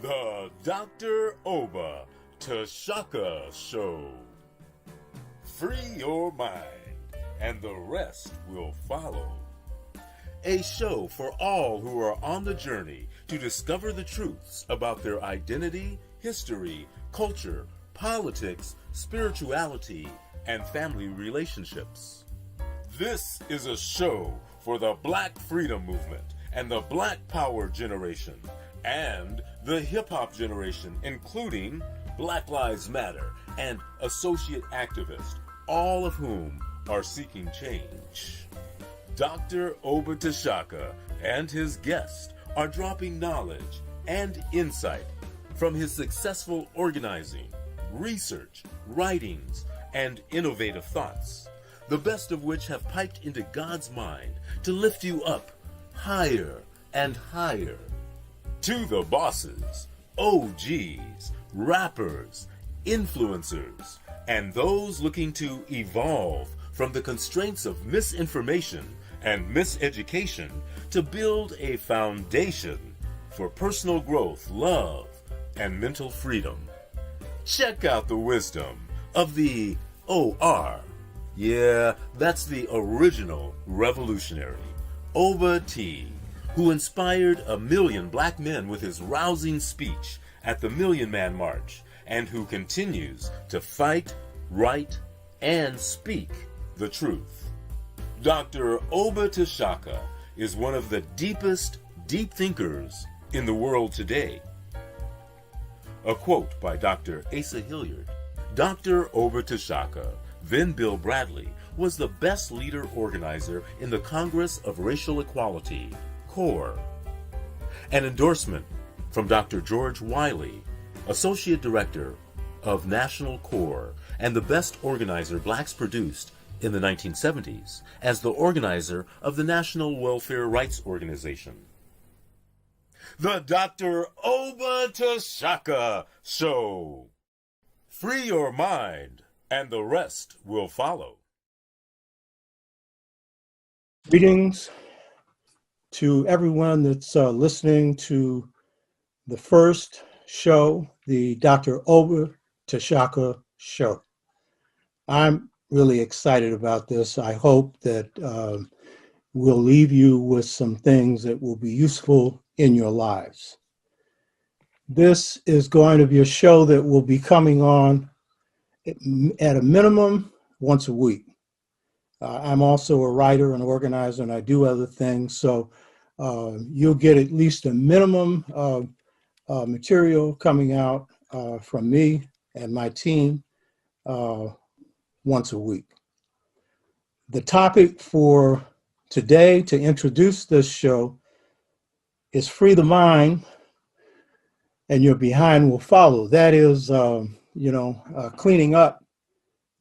The Dr. Oba Tashaka Show. Free your mind, and the rest will follow. A show for all who are on the journey to discover the truths about their identity, history, culture, politics, spirituality, and family relationships. This is a show for the Black Freedom Movement and the Black Power generation and the hip-hop generation, including Black Lives Matter and associate activists, all of whom are seeking change. Dr. Oba Tashaka and his guest are dropping knowledge and insight from his successful organizing, research, writings, and innovative thoughts, the best of which have piped into God's mind to lift you up higher and higher. To the bosses, OGs, rappers, influencers, and those looking to evolve from the constraints of misinformation and miseducation to build a foundation for personal growth, love, and mental freedom. Check out the wisdom of the OR. Yeah, that's the original revolutionary, Oba T, who inspired 1 million black men with his rousing speech at the Million Man March, and who continues to fight, write, and speak the truth. Dr. Oba Tashaka is one of the deepest deep thinkers in the world today. A quote by Dr. Asa Hilliard. Dr. Oba Tashaka, then Bill Bradley, was the best leader organizer in the Congress of Racial Equality, CORE. An endorsement from Dr. George Wiley, Associate Director of National CORE and the best organizer blacks produced in the 1970s as the organizer of the National Welfare Rights Organization. The Dr. Oba Tashaka Show. Free your mind, and the rest will follow. Greetings to everyone that's listening to the first show, the Dr. Oba Tashaka Show. I'm really excited about this. I hope that we'll leave you with some things that will be useful in your lives. This is going to be a show that will be coming on at a minimum once a week. I'm also a writer and organizer, and I do other things, so you'll get at least a minimum of material coming out from me and my team once a week. The topic for today to introduce this show is Free the Mind, and your behind will follow. That is, cleaning up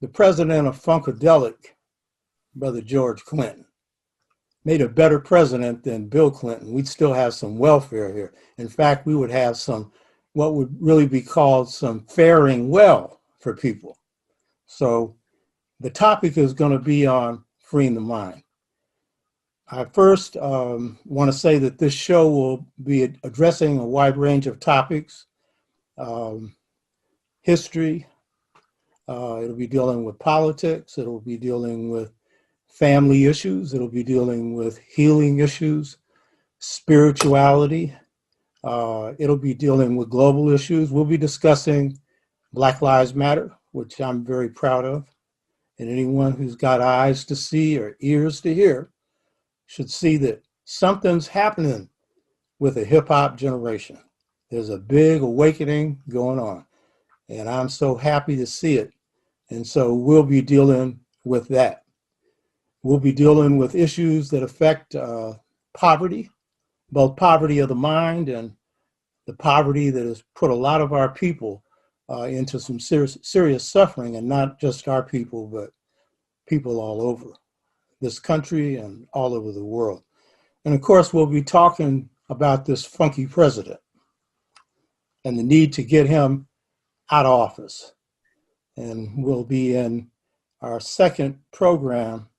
the president of Funkadelic, Brother George Clinton. Made a better president than Bill Clinton. We'd still have some welfare here. In fact, we would have some, what would really be called some faring well for people. So the topic is going to be on freeing the mind. I first want to say that this show will be addressing a wide range of topics. History, it'll be dealing with politics, it'll be dealing with family issues, it'll be dealing with healing issues, spirituality, it'll be dealing with global issues. We'll be discussing Black Lives Matter, which I'm very proud of. And anyone who's got eyes to see or ears to hear should see that something's happening with the hip hop generation. There's a big awakening going on, and I'm so happy to see it. And so we'll be dealing with that. We'll be dealing with issues that affect poverty, both poverty of the mind and the poverty that has put a lot of our people into some serious suffering, and not just our people, but people all over this country and all over the world. And of course, we'll be talking about this funky president and the need to get him out of office. And we'll be in our second program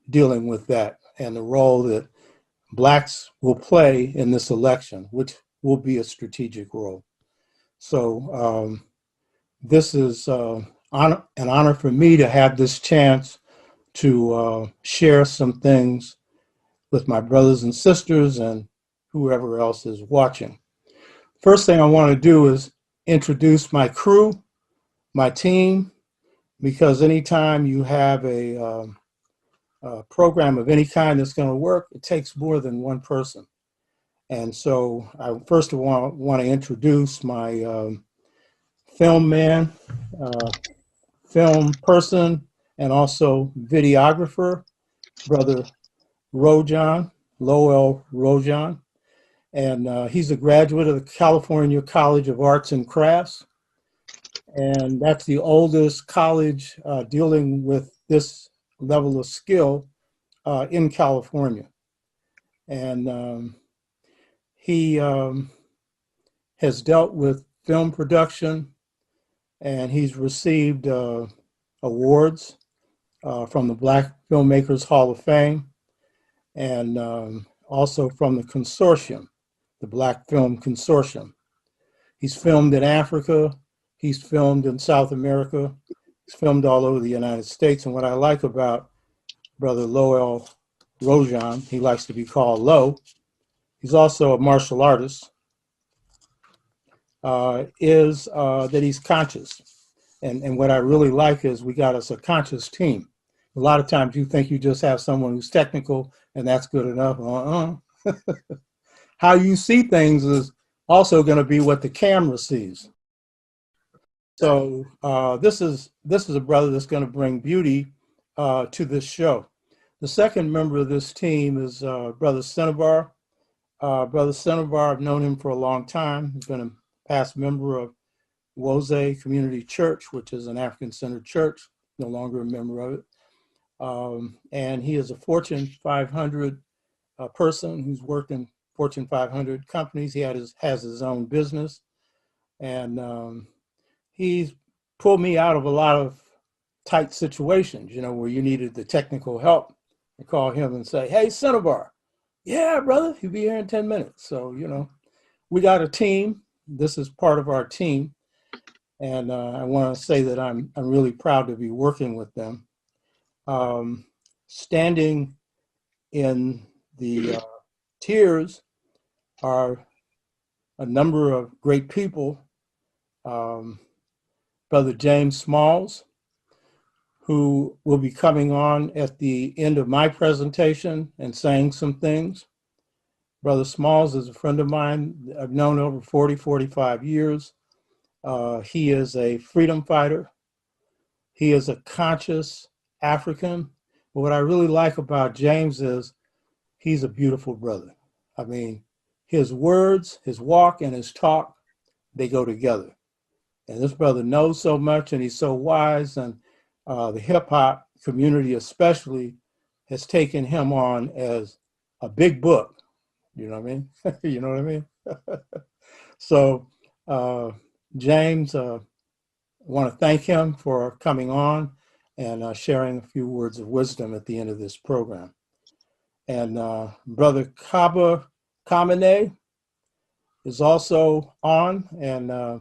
dealing with that and the role that blacks will play in this election, which will be a strategic role. So this is an honor for me to have this chance to share some things with my brothers and sisters and whoever else is watching. First thing I want to do is introduce my crew, my team, because anytime you have a program of any kind that's going to work, it takes more than one person. And so I first of all want to introduce my film man, film person, and also videographer, Brother Rojan, Lowell Rojan. And he's a graduate of the California College of Arts and Crafts. And that's the oldest college dealing with this level of skill in California. And he has dealt with film production, and he's received awards from the Black Filmmakers Hall of Fame, and also from the consortium, the Black Film Consortium. He's filmed in Africa, he's filmed in South America, he's filmed all over the United States. And what I like about Brother Lowell Rojan, he likes to be called Lo, he's also a martial artist, is that he's conscious. And what I really like is we got us a conscious team. A lot of times you think you just have someone who's technical and that's good enough. How you see things is also going to be what the camera sees. So this is a brother that's going to bring beauty to this show. The second member of this team is Brother Cinnabar. Brother Cinnabar, I've known him for a long time. He's been a past member of Woze Community Church, which is an African-centered church, no longer a member of it. And he is a Fortune 500 person who's worked in Fortune 500 companies. He has his own business. And he's pulled me out of a lot of tight situations, you know, where you needed the technical help. I call him and say, hey, Cinnabar. Yeah, brother, he'll be here in 10 minutes. So, you know, we got a team. This is part of our team. And I want to say that I'm really proud to be working with them. Standing in the tiers are a number of great people. Brother James Smalls, who will be coming on at the end of my presentation and saying some things. Brother Smalls is a friend of mine I've known over 45 years. He is a freedom fighter. He is a conscious African. But what I really like about James is he's a beautiful brother. I mean, his words, his walk, and his talk, they go together. And this brother knows so much, and he's so wise, and the hip hop community especially has taken him on as a big book. You know what I mean? You know what I mean? So James, I want to thank him for coming on and sharing a few words of wisdom at the end of this program. And Brother Kaba Kamene is also on, and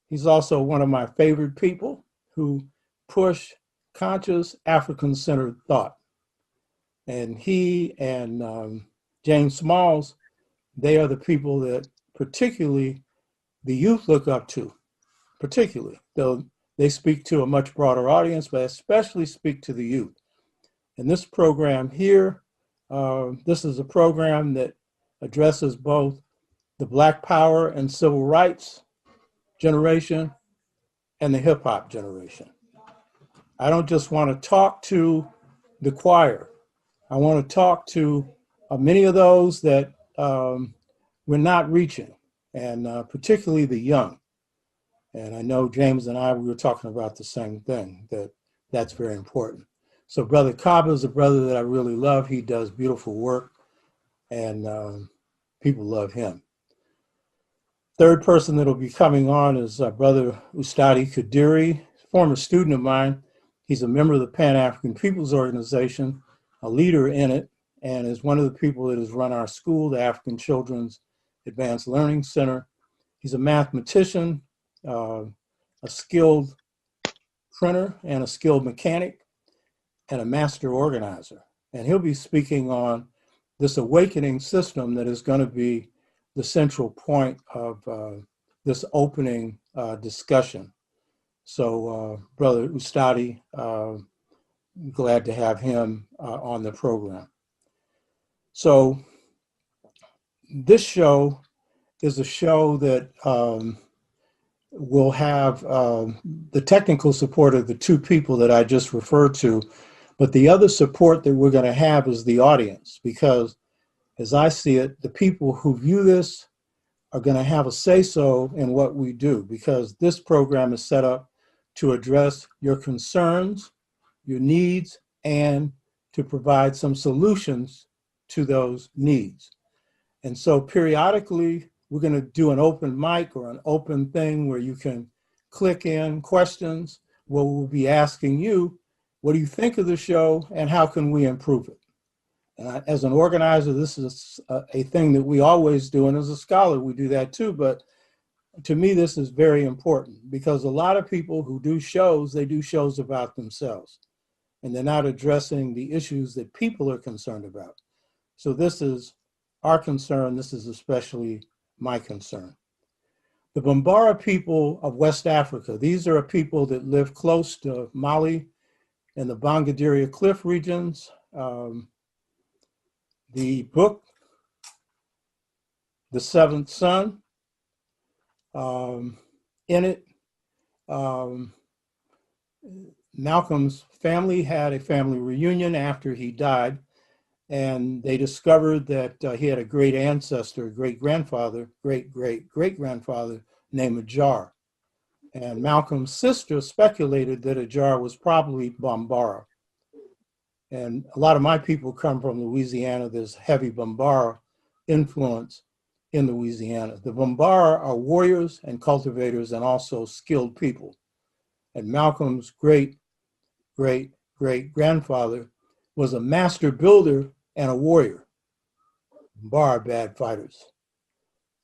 he's also one of my favorite people who push conscious African-centered thought. And he and James Smalls, they are the people that particularly the youth look up to, particularly, though they speak to a much broader audience, but especially speak to the youth. And this program here, this is a program that addresses both the Black Power and Civil Rights generation and the hip hop generation. I don't just want to talk to the choir. I want to talk to many of those that we're not reaching, and particularly the young. And I know James and I, we were talking about the same thing, that's very important. So Brother Kaba is a brother that I really love. He does beautiful work, and people love him. Third person that'll be coming on is Brother Ustadi Kadiri, former student of mine. He's a member of the Pan-African Peoples Organization, a leader in it, and is one of the people that has run our school, the African Children's Advanced Learning Center. He's a mathematician, a skilled printer, and a skilled mechanic, and a master organizer. And he'll be speaking on this awakening system that is going to be the central point of this opening discussion. So, Brother Ustadi, glad to have him on the program. So, this show is a show that will have the technical support of the two people that I just referred to, but the other support that we're going to have is the audience, because as I see it, the people who view this are going to have a say-so in what we do, because this program is set up to address your concerns, your needs, and to provide some solutions to those needs. And so periodically, we're going to do an open mic or an open thing where you can click in questions where we'll be asking you, what do you think of the show and how can we improve it? And as an organizer, this is a thing that we always do. And as a scholar, we do that too. But to me, this is very important because a lot of people who do shows, they do shows about themselves. And they're not addressing the issues that people are concerned about. So this is our concern. This is especially my concern. The Bambara people of West Africa, these are a people that live close to Mali and the Bangaderia Cliff regions. The book, The Seventh Son, in it, Malcolm's family had a family reunion after he died, and they discovered that he had a great ancestor, great-grandfather, great-great-great-grandfather named Ajar. And Malcolm's sister speculated that Ajar was probably Bambara. And a lot of my people come from Louisiana. There's heavy Bambara influence in Louisiana. The Bambara are warriors and cultivators and also skilled people. And Malcolm's great-great-great-grandfather was a master builder and a warrior. Bambara are bad fighters.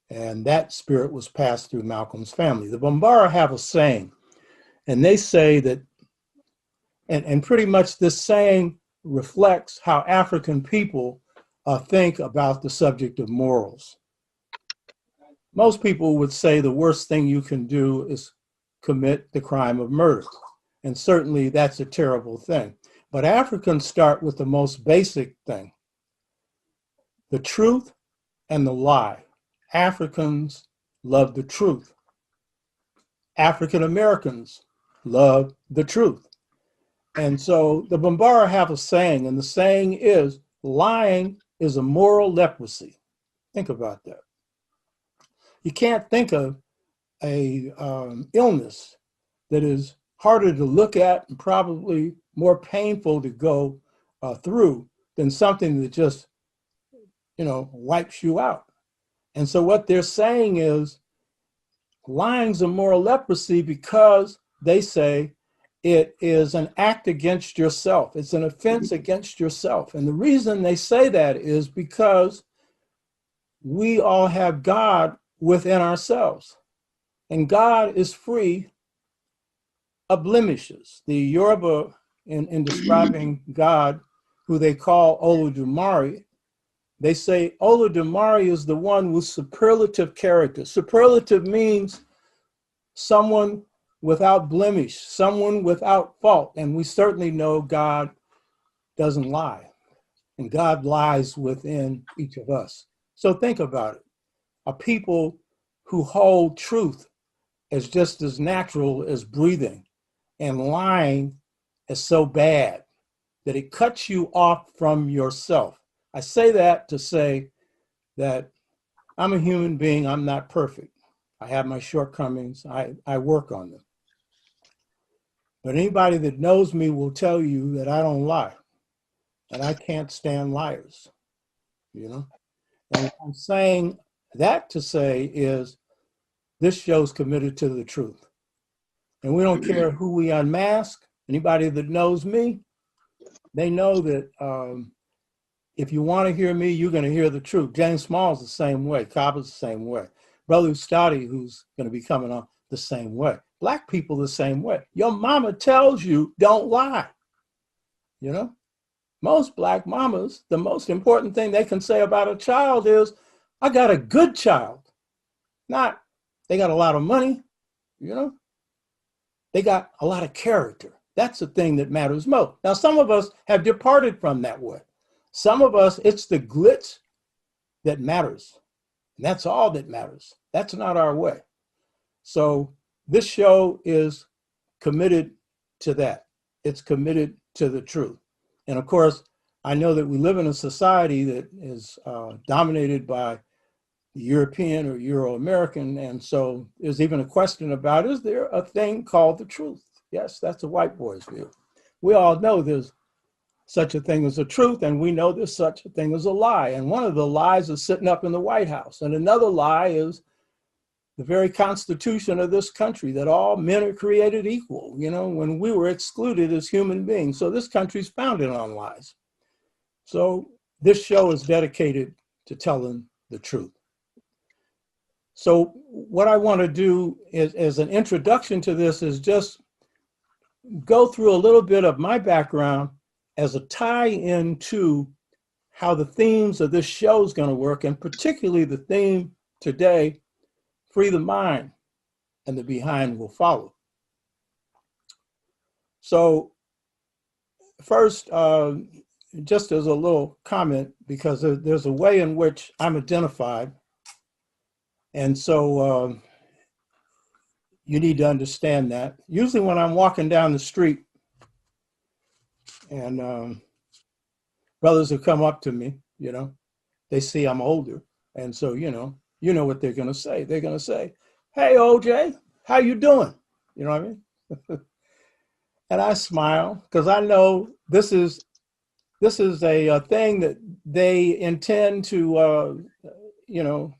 And that spirit was passed through Malcolm's family. The Bambara have a saying, and they say that, and pretty much this saying reflects how African people think about the subject of morals. Most people would say the worst thing you can do is commit the crime of murder. And certainly that's a terrible thing. But Africans start with the most basic thing, the truth and the lie. Africans love the truth. African Americans love the truth. And so the Bambara have a saying, and the saying is, lying is a moral leprosy. Think about that. You can't think of a illness that is harder to look at and probably more painful to go through than something that just, wipes you out. And so what they're saying is lying's a moral leprosy because they say it is an act against yourself. It's an offense against yourself. And the reason they say that is because we all have God within ourselves. And God is free of blemishes. The Yoruba, in describing God, who they call Olodumare, they say Olodumare is the one with superlative character. Superlative means someone without blemish, someone without fault. And we certainly know God doesn't lie. And God lies within each of us. So think about it. A people who hold truth as just as natural as breathing, and lying is so bad that it cuts you off from yourself. I say that to say that I'm a human being. I'm not perfect. I have my shortcomings. I work on them. But anybody that knows me will tell you that I don't lie. And I can't stand liars, And what I'm saying that to say is this show's committed to the truth. And we don't care who we unmask. Anybody that knows me, they know that If you want to hear me, you're going to hear the truth. James Small's the same way. Copper's the same way. Brother Ustadi, who's going to be coming on, the same way. Black people the same way. Your mama tells you don't lie. You know, most black mamas, the most important thing they can say about a child is, I got a good child. Not, they got a lot of money, you know, they got a lot of character. That's the thing that matters most. Now, some of us have departed from that way. Some of us, it's the glitz that matters. And that's all that matters. That's not our way. So this show is committed to that. It's committed to the truth. And of course, I know that we live in a society that is dominated by the European or Euro-American. And so there's even a question about, is there a thing called the truth? Yes, that's a white boy's view. We all know there's such a thing as a truth, and we know there's such a thing as a lie. And one of the lies is sitting up in the White House. And another lie is the very constitution of this country, that all men are created equal, you know, when we were excluded as human beings. So this country's founded on lies. So this show is dedicated to telling the truth. So what I want to do is, as an introduction to this, is just go through a little bit of my background as a tie-in to how the themes of this show is going to work, and particularly the theme today, free the mind, and the behind will follow. So first, just as a little comment, because there's a way in which I'm identified. And so you need to understand that. Usually when I'm walking down the street and brothers have come up to me, you know, they see I'm older. And so, you know what they're going to say. They're going to say, hey, OJ, how you doing? You know what I mean? And I smile because I know this is a thing that they intend to, you know,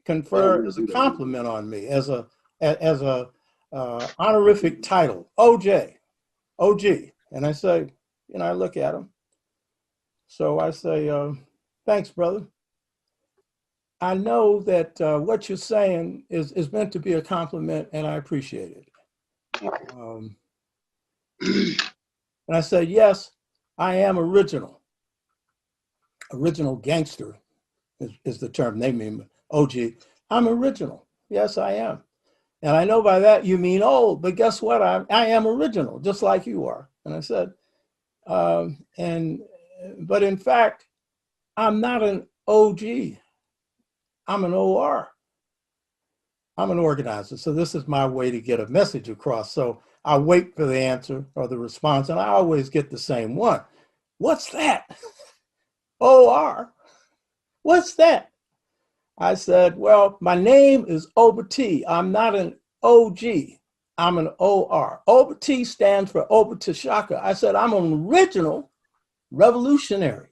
confer as a compliment on me, as a honorific title, OJ, OG. And I say, you know, I look at them. So I say, thanks, brother. I know that what you're saying is meant to be a compliment, and I appreciate it. And I said, yes, I am original. Original gangster is the term they mean. OG, I'm original. Yes, I am. And I know by that you mean old, but guess what? I am original, just like you are. And I said, but in fact, I'm not an OG. I'm an OR. I'm an organizer. So this is my way to get a message across. So I wait for the answer or the response, and I always get the same one. What's that? OR. What's that? I said, well, my name is Oba T. I'm not an OG. I'm an OR. Oba T stands for Oba Tashaka. I said, I'm an original revolutionary.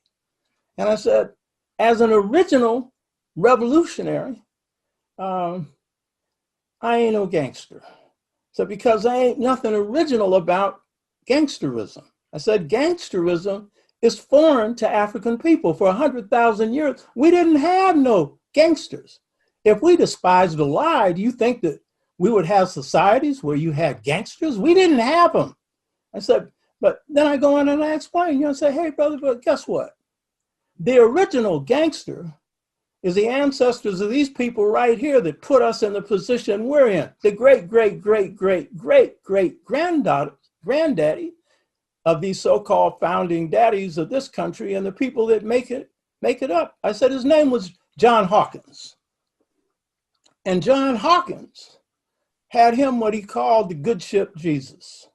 And I said, as an original revolutionary, I ain't no gangster. So because I ain't nothing original about gangsterism. I said, gangsterism is foreign to African people. For 100,000 years, we didn't have no gangsters. If we despised a lie, do you think that we would have societies where you had gangsters? We didn't have them. I said, but then I go on and I explain, you know, say, hey, brother, but guess what? The original gangster is the ancestors of these people right here that put us in the position we're in. The great, great, great, great, great, great granddaddy of these so-called founding daddies of this country and the people that make it up. I said his name was John Hawkins. And John Hawkins had him what he called the good ship Jesus.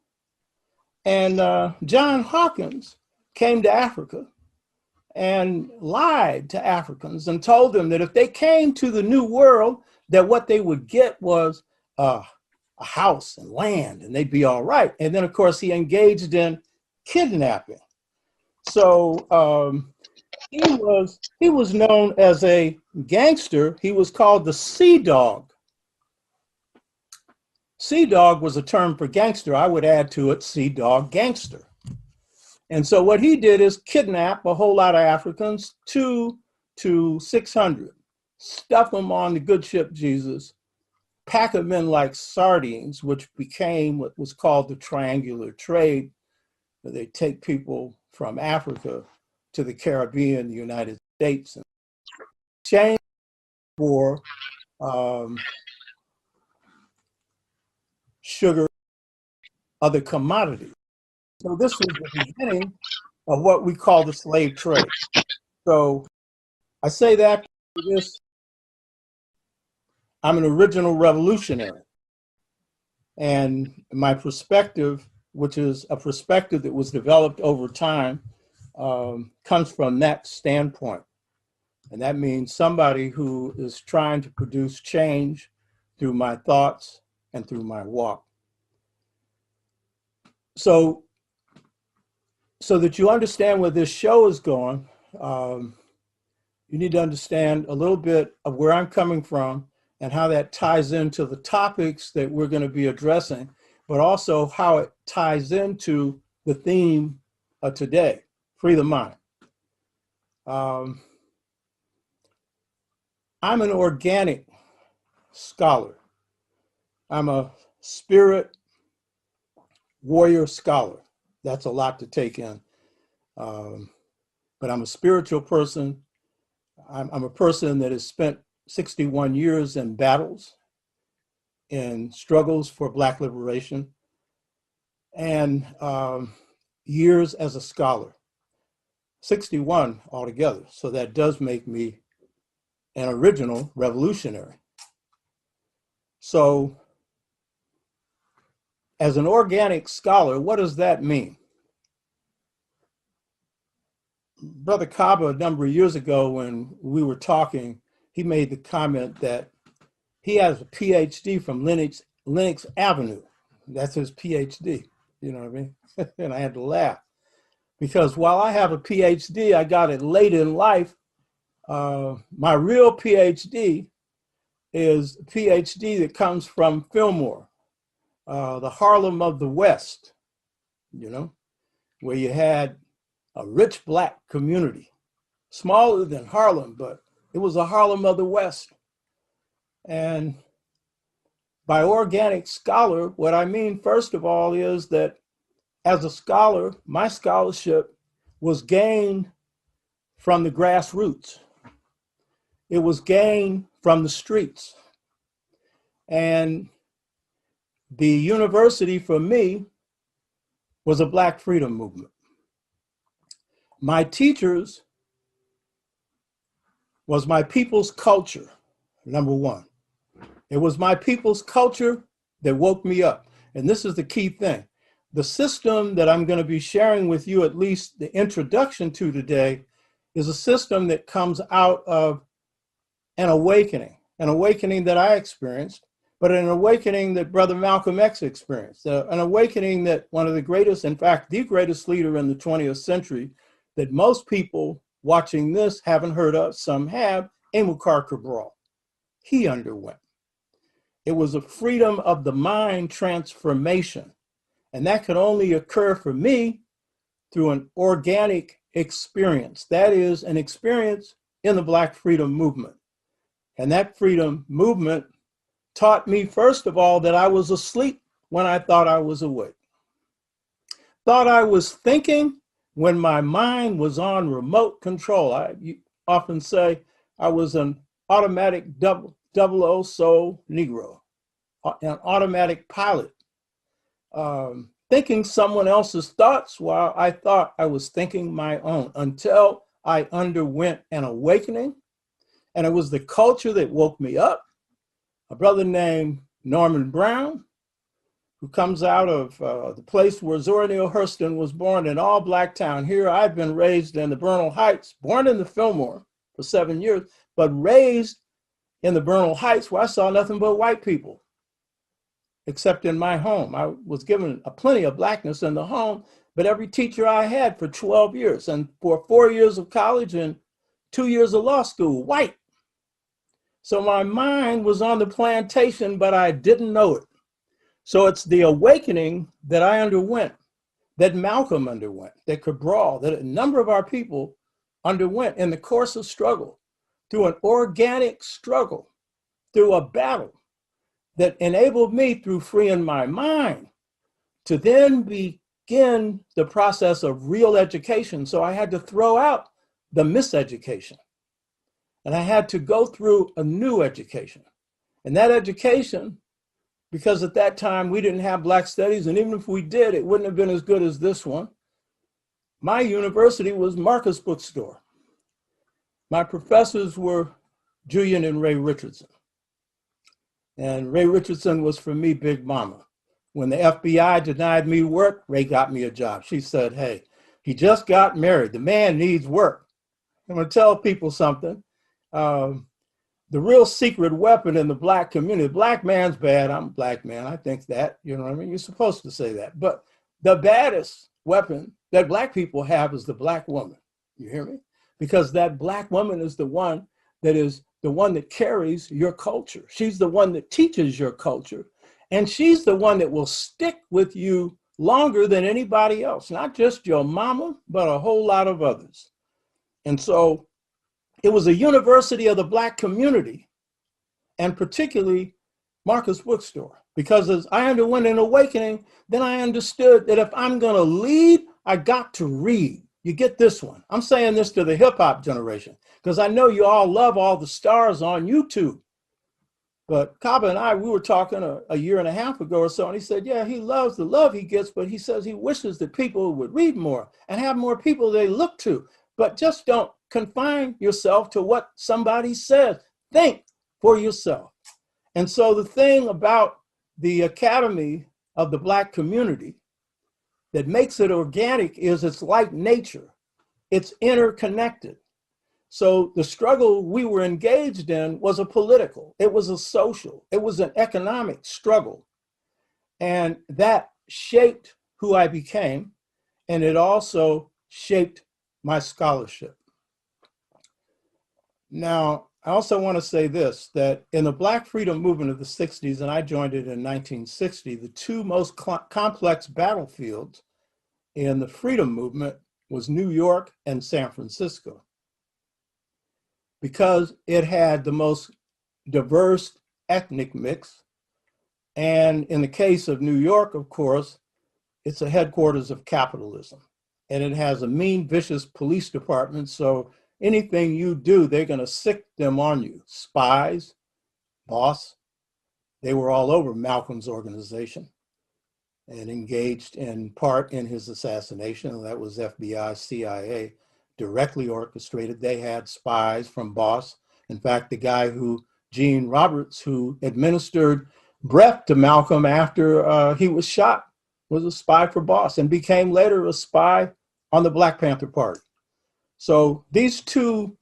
And John Hawkins came to Africa and lied to Africans and told them that if they came to the New World, that what they would get was a house and land and they'd be all right. And then, of course, he engaged in kidnapping. So he was known as a gangster. He was called the Sea Dog. Sea Dog was a term for gangster. I would add to it Sea Dog gangster. And so what he did is kidnap a whole lot of Africans, 2 to 600, stuff them on the good ship Jesus, pack them in like sardines, which became what was called the triangular trade, where they take people from Africa to the Caribbean, the United States, and exchange for sugar, other commodities. So this was the beginning of what we call the slave trade. So I say that because I'm an original revolutionary. And my perspective, which is a perspective that was developed over time, comes from that standpoint. And that means somebody who is trying to produce change through my thoughts and through my walk. So that you understand where this show is going, you need to understand a little bit of where I'm coming from and how that ties into the topics that we're going to be addressing, but also how it ties into the theme of today, free the mind. I'm an organic scholar. I'm a spirit warrior scholar. That's a lot to take in. But I'm a spiritual person. I'm a person that has spent 61 years in battles, in struggles for Black liberation, and years as a scholar, 61 altogether. So that does make me an original revolutionary. So as an organic scholar, what does that mean? Brother Kaba, a number of years ago when we were talking, he made the comment that he has a PhD from Lenox Avenue. That's his PhD, you know what I mean? And I had to laugh because while I have a PhD, I got it late in life. My real PhD is a PhD that comes from Fillmore, the Harlem of the West, you know, where you had a rich Black community, smaller than Harlem, but it was a Harlem of the West. And by organic scholar, what I mean, first of all, is that as a scholar, my scholarship was gained from the grassroots. It was gained from the streets. And the university for me was a Black freedom movement. My teachers was my people's culture, number one. It was my people's culture that woke me up. And this is the key thing. The system that I'm going to be sharing with you, at least the introduction to today, is a system that comes out of an awakening that I experienced, but an awakening that Brother Malcolm X experienced, an awakening that one of the greatest, in fact, the greatest leader in the 20th century that most people watching this haven't heard of, some have, Amilcar Cabral. He underwent. It was a freedom of the mind transformation. And that could only occur for me through an organic experience. That is an experience in the Black freedom movement. And that freedom movement taught me, first of all, that I was asleep when I thought I was awake. Thought I was thinking when my mind was on remote control. I often say I was an automatic double O soul Negro, an automatic pilot, thinking someone else's thoughts while I thought I was thinking my own, until I underwent an awakening. And it was the culture that woke me up. A brother named Norman Brown, who comes out of the place where Zora Neale Hurston was born, in all Black town. Here I've been raised in the Bernal Heights, born in the Fillmore for 7 years, but raised in the Bernal Heights where I saw nothing but white people, except in my home. I was given plenty of Blackness in the home, but every teacher I had for 12 years, and for 4 years of college and 2 years of law school, white. So my mind was on the plantation, but I didn't know it. So it's the awakening that I underwent that Malcolm underwent, that Cabral, that a number of our people underwent in the course of struggle, through an organic struggle, through a battle that enabled me, through freeing my mind, to then begin the process of real education. So I had to throw out the miseducation, and I had to go through a new education. And that education, because at that time we didn't have Black studies, and even if we did, it wouldn't have been as good as this one. My university was Marcus Bookstore. My professors were Julian and Ray Richardson. And Ray Richardson was, for me, Big Mama. When the FBI denied me work, Ray got me a job. She said, hey, he just got married. The man needs work. I'm going to tell people something. The real secret weapon in the Black community, the Black man's bad. I'm a Black man. I think that, you know what I mean? You're supposed to say that. But the baddest weapon that Black people have is the Black woman. You hear me? Because that Black woman is the one that carries your culture. She's the one that teaches your culture. And she's the one that will stick with you longer than anybody else, not just your mama, but a whole lot of others. And so it was a university of the Black community, and particularly Marcus Bookstore, because as I underwent an awakening, then I understood that if I'm going to lead, I got to read. You get this one. I'm saying this to the hip hop generation, because I know you all love all the stars on YouTube. But Kaba and I, we were talking a year and a half ago or so, and he said, yeah, he loves the love he gets, but he says he wishes that people would read more and have more people they look to. But just don't confine yourself to what somebody says. Think for yourself. And so the thing about the Academy of the Black community that makes it organic is it's like nature. It's interconnected. So the struggle we were engaged in was a political, it was a social, it was an economic struggle. And that shaped who I became, and it also shaped my scholarship. Now, I also want to say this, that in the Black freedom movement of the 60s, and I joined it in 1960, the two most complex battlefields in the freedom movement was New York and San Francisco, because it had the most diverse ethnic mix. And in the case of New York, of course, it's a headquarters of capitalism. And it has a mean, vicious police department. So anything you do, they're going to sick them on you. Spies, boss, they were all over Malcolm's organization and engaged in part in his assassination. That was FBI, CIA, directly orchestrated. They had spies from Boss. In fact, the guy Gene Roberts, who administered breath to Malcolm after he was shot, was a spy for Boss and became later a spy on the Black Panther Party. So these two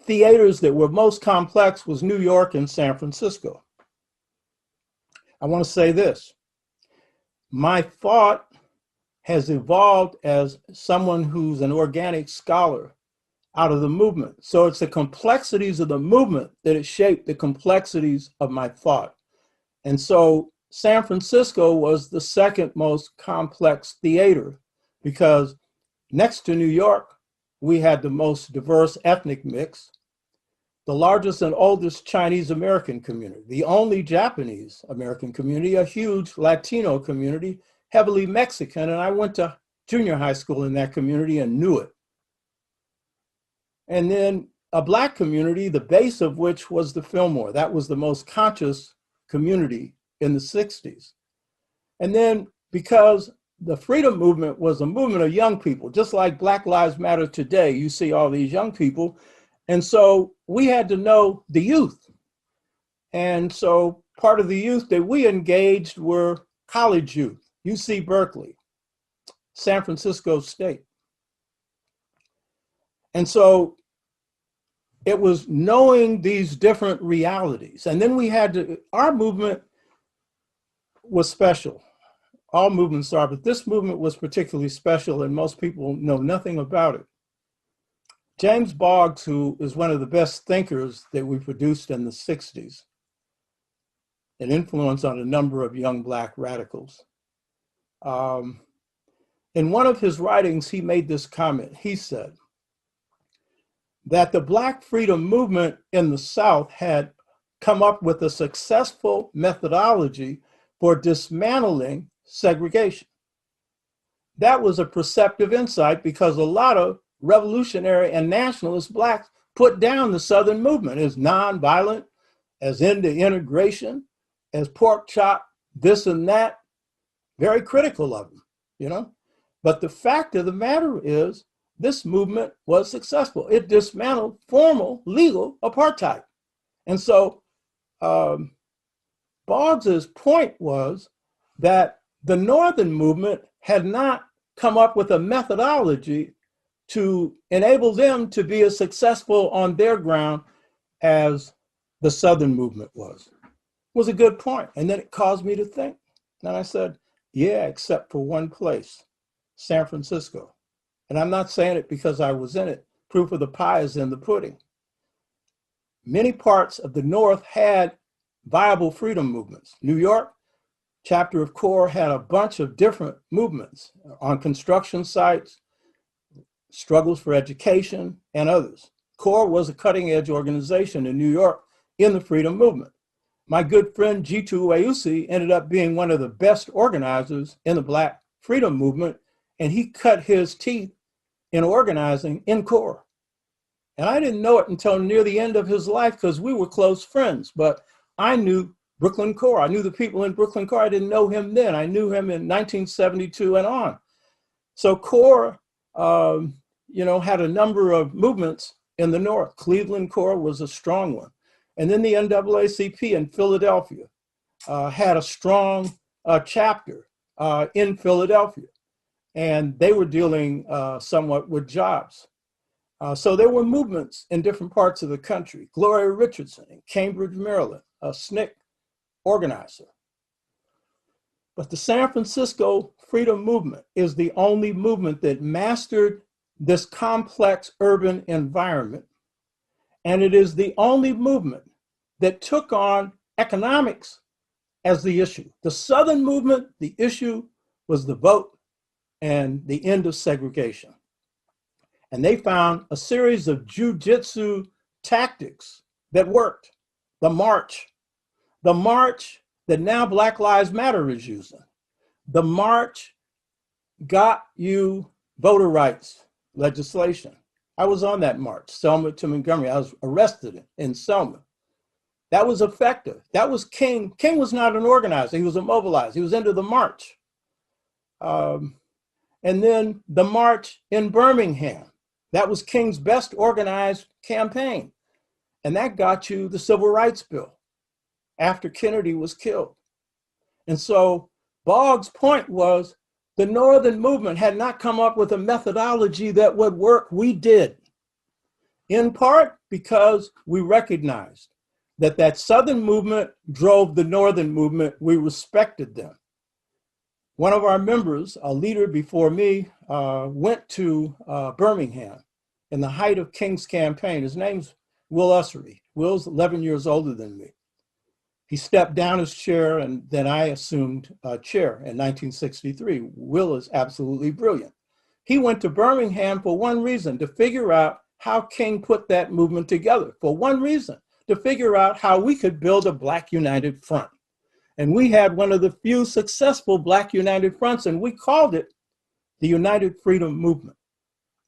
theaters that were most complex was New York and San Francisco. I want to say this. My thought has evolved as someone who's an organic scholar out of the movement. So it's the complexities of the movement that has shaped the complexities of my thought. And so San Francisco was the second most complex theater, because next to New York, we had the most diverse ethnic mix, the largest and oldest Chinese American community, the only Japanese American community, a huge Latino community, heavily Mexican. And I went to junior high school in that community and knew it. And then a Black community, the base of which was the Fillmore. That was the most conscious community in the 60s. And then because the freedom movement was a movement of young people, just like Black Lives Matter today, you see all these young people. And so we had to know the youth. And so part of the youth that we engaged were college youth, UC Berkeley, San Francisco State. And so it was knowing these different realities. And then we had to, our movement was special. All movements are, but this movement was particularly special, and most people know nothing about it. James Boggs, who is one of the best thinkers that we produced in the 60s, an influence on a number of young Black radicals. In one of his writings, he made this comment. He said that the Black freedom movement in the South had come up with a successful methodology for dismantling segregation. That was a perceptive insight because a lot of revolutionary and nationalist Blacks put down the Southern movement as nonviolent, as into integration, as pork chop, this and that, very critical of them, you know? But the fact of the matter is, this movement was successful. It dismantled formal legal apartheid. And so Boggs's point was that the Northern movement had not come up with a methodology to enable them to be as successful on their ground as the Southern movement was. It was a good point. And then it caused me to think. And I said, yeah, except for one place, San Francisco. And I'm not saying it because I was in it. Proof of the pie is in the pudding. Many parts of the North had viable freedom movements. New York, chapter of CORE, had a bunch of different movements on construction sites, struggles for education, and others. CORE was a cutting-edge organization in New York in the freedom movement. My good friend Jitu Weusi ended up being one of the best organizers in the Black freedom movement, and he cut his teeth in organizing in CORE. And I didn't know it until near the end of his life because we were close friends, but I knew Brooklyn CORE. I knew the people in Brooklyn CORE. I didn't know him then. I knew him in 1972 and on. So CORE, had a number of movements in the North. Cleveland CORE was a strong one. And then the NAACP in Philadelphia had a strong chapter in Philadelphia. And they were dealing somewhat with jobs. So there were movements in different parts of the country. Gloria Richardson in Cambridge, Maryland, a SNCC organizer. But the San Francisco freedom movement is the only movement that mastered this complex urban environment. And it is the only movement that took on economics as the issue. The Southern movement, the issue was the vote and the end of segregation. And they found a series of jujitsu tactics that worked. The march that now Black Lives Matter is using. The march got you voter rights legislation. I was on that march, Selma to Montgomery. I was arrested in Selma. That was effective. That was King. King was not an organizer. He was a mobilizer. He was into the march. And then the march in Birmingham. That was King's best organized campaign. And that got you the Civil Rights Bill after Kennedy was killed. And so Boggs' point was the Northern movement had not come up with a methodology that would work. We did, in part because we recognized that Southern movement drove the Northern movement. We respected them. One of our members, a leader before me, went to Birmingham in the height of King's campaign. His name's Will Ussery. Will's 11 years older than me. He stepped down as chair, and then I assumed chair in 1963. Will is absolutely brilliant. He went to Birmingham for one reason, to figure out how King put that movement together. For one reason, to figure out how we could build a Black United Front. And we had one of the few successful Black United Fronts, and we called it the United Freedom Movement.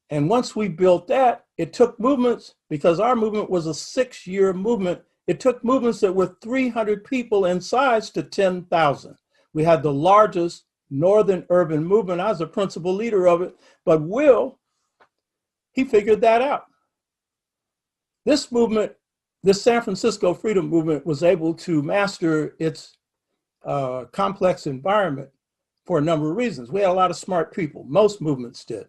And once we built that, it took movements, because our movement was a 6-year movement. It took movements that were 300 people in size to 10,000. We had the largest Northern urban movement. I was the principal leader of it, but Will, he figured that out. This movement, this San Francisco freedom movement, was able to master its complex environment for a number of reasons. We had a lot of smart people. Most movements did.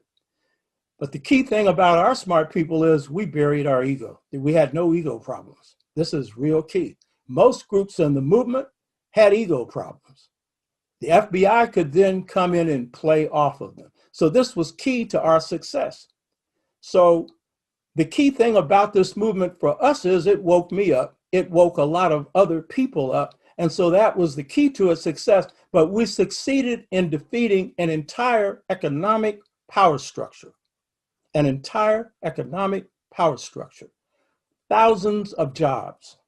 But the key thing about our smart people is we buried our ego. We had no ego problems. This is real key. Most groups in the movement had ego problems. The FBI could then come in and play off of them. So this was key to our success. So the key thing about this movement for us is it woke me up. It woke a lot of other people up. And so that was the key to its success. But we succeeded in defeating an entire economic power structure, an entire economic power structure, thousands of jobs.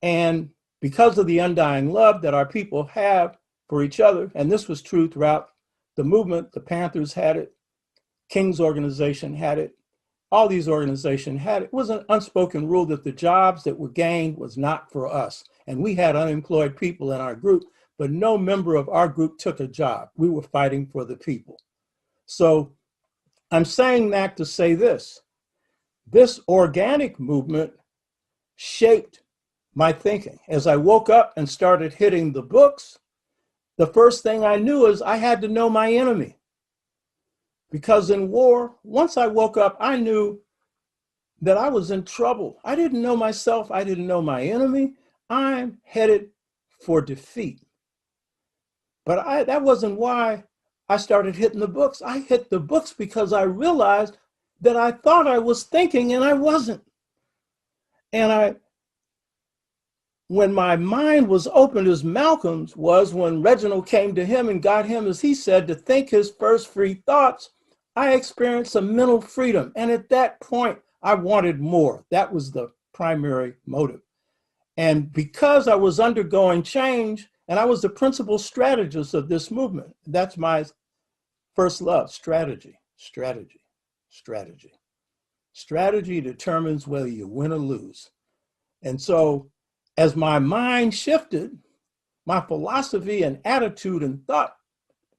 And because of the undying love that our people have for each other, and this was true throughout the movement, the Panthers had it, King's organization had it, all these organizations had it. It was an unspoken rule that the jobs that were gained was not for us. And we had unemployed people in our group, but no member of our group took a job. We were fighting for the people. So I'm saying that to say this organic movement shaped my thinking. As I woke up and started hitting the books, the first thing I knew is I had to know my enemy. Because in war, once I woke up, I knew that I was in trouble. I didn't know myself. I didn't know my enemy. I'm headed for defeat. But that wasn't why I started hitting the books. I hit the books because I realized that I thought I was thinking and I wasn't. And when my mind was opened as Malcolm's was, when Reginald came to him and got him, as he said, to think his first free thoughts, I experienced some mental freedom. And at that point, I wanted more. That was the primary motive. And because I was undergoing change, and I was the principal strategist of this movement, that's my first love: strategy, strategy, strategy. Strategy determines whether you win or lose. And so as my mind shifted, my philosophy and attitude and thought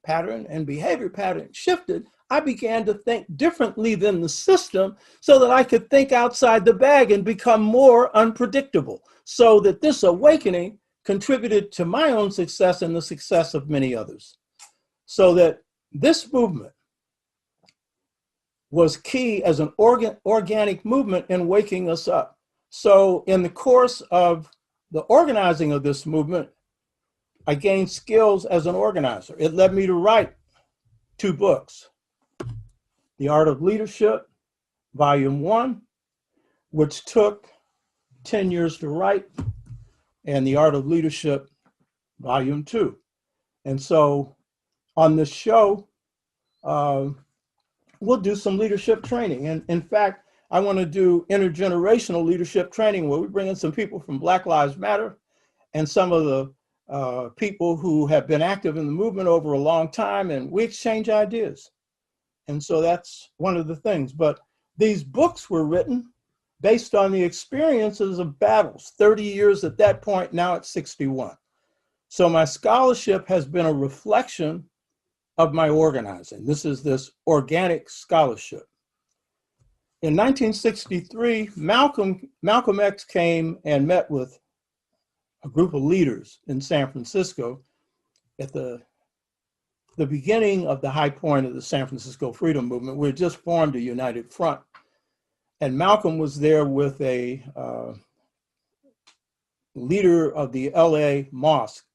pattern and behavior pattern shifted, I began to think differently than the system so that I could think outside the bag and become more unpredictable. So that this awakening contributed to my own success and the success of many others. So that this movement was key as an organic movement in waking us up. So in the course of the organizing of this movement, I gained skills as an organizer. It led me to write 2 books: The Art of Leadership, Volume 1, which took 10 years to write, and The Art of Leadership, Volume 2. And so on this show, we'll do some leadership training. And in fact, I want to do intergenerational leadership training where we bring in some people from Black Lives Matter and some of the people who have been active in the movement over a long time, and we exchange ideas. And so that's one of the things. But these books were written based on the experiences of battles, 30 years at that point, now it's 61. So my scholarship has been a reflection of my organizing. This is this organic scholarship. In 1963, Malcolm X came and met with a group of leaders in San Francisco at the beginning of the high point of the San Francisco Freedom Movement. We had just formed a united front. And Malcolm was there with a leader of the LA mosque.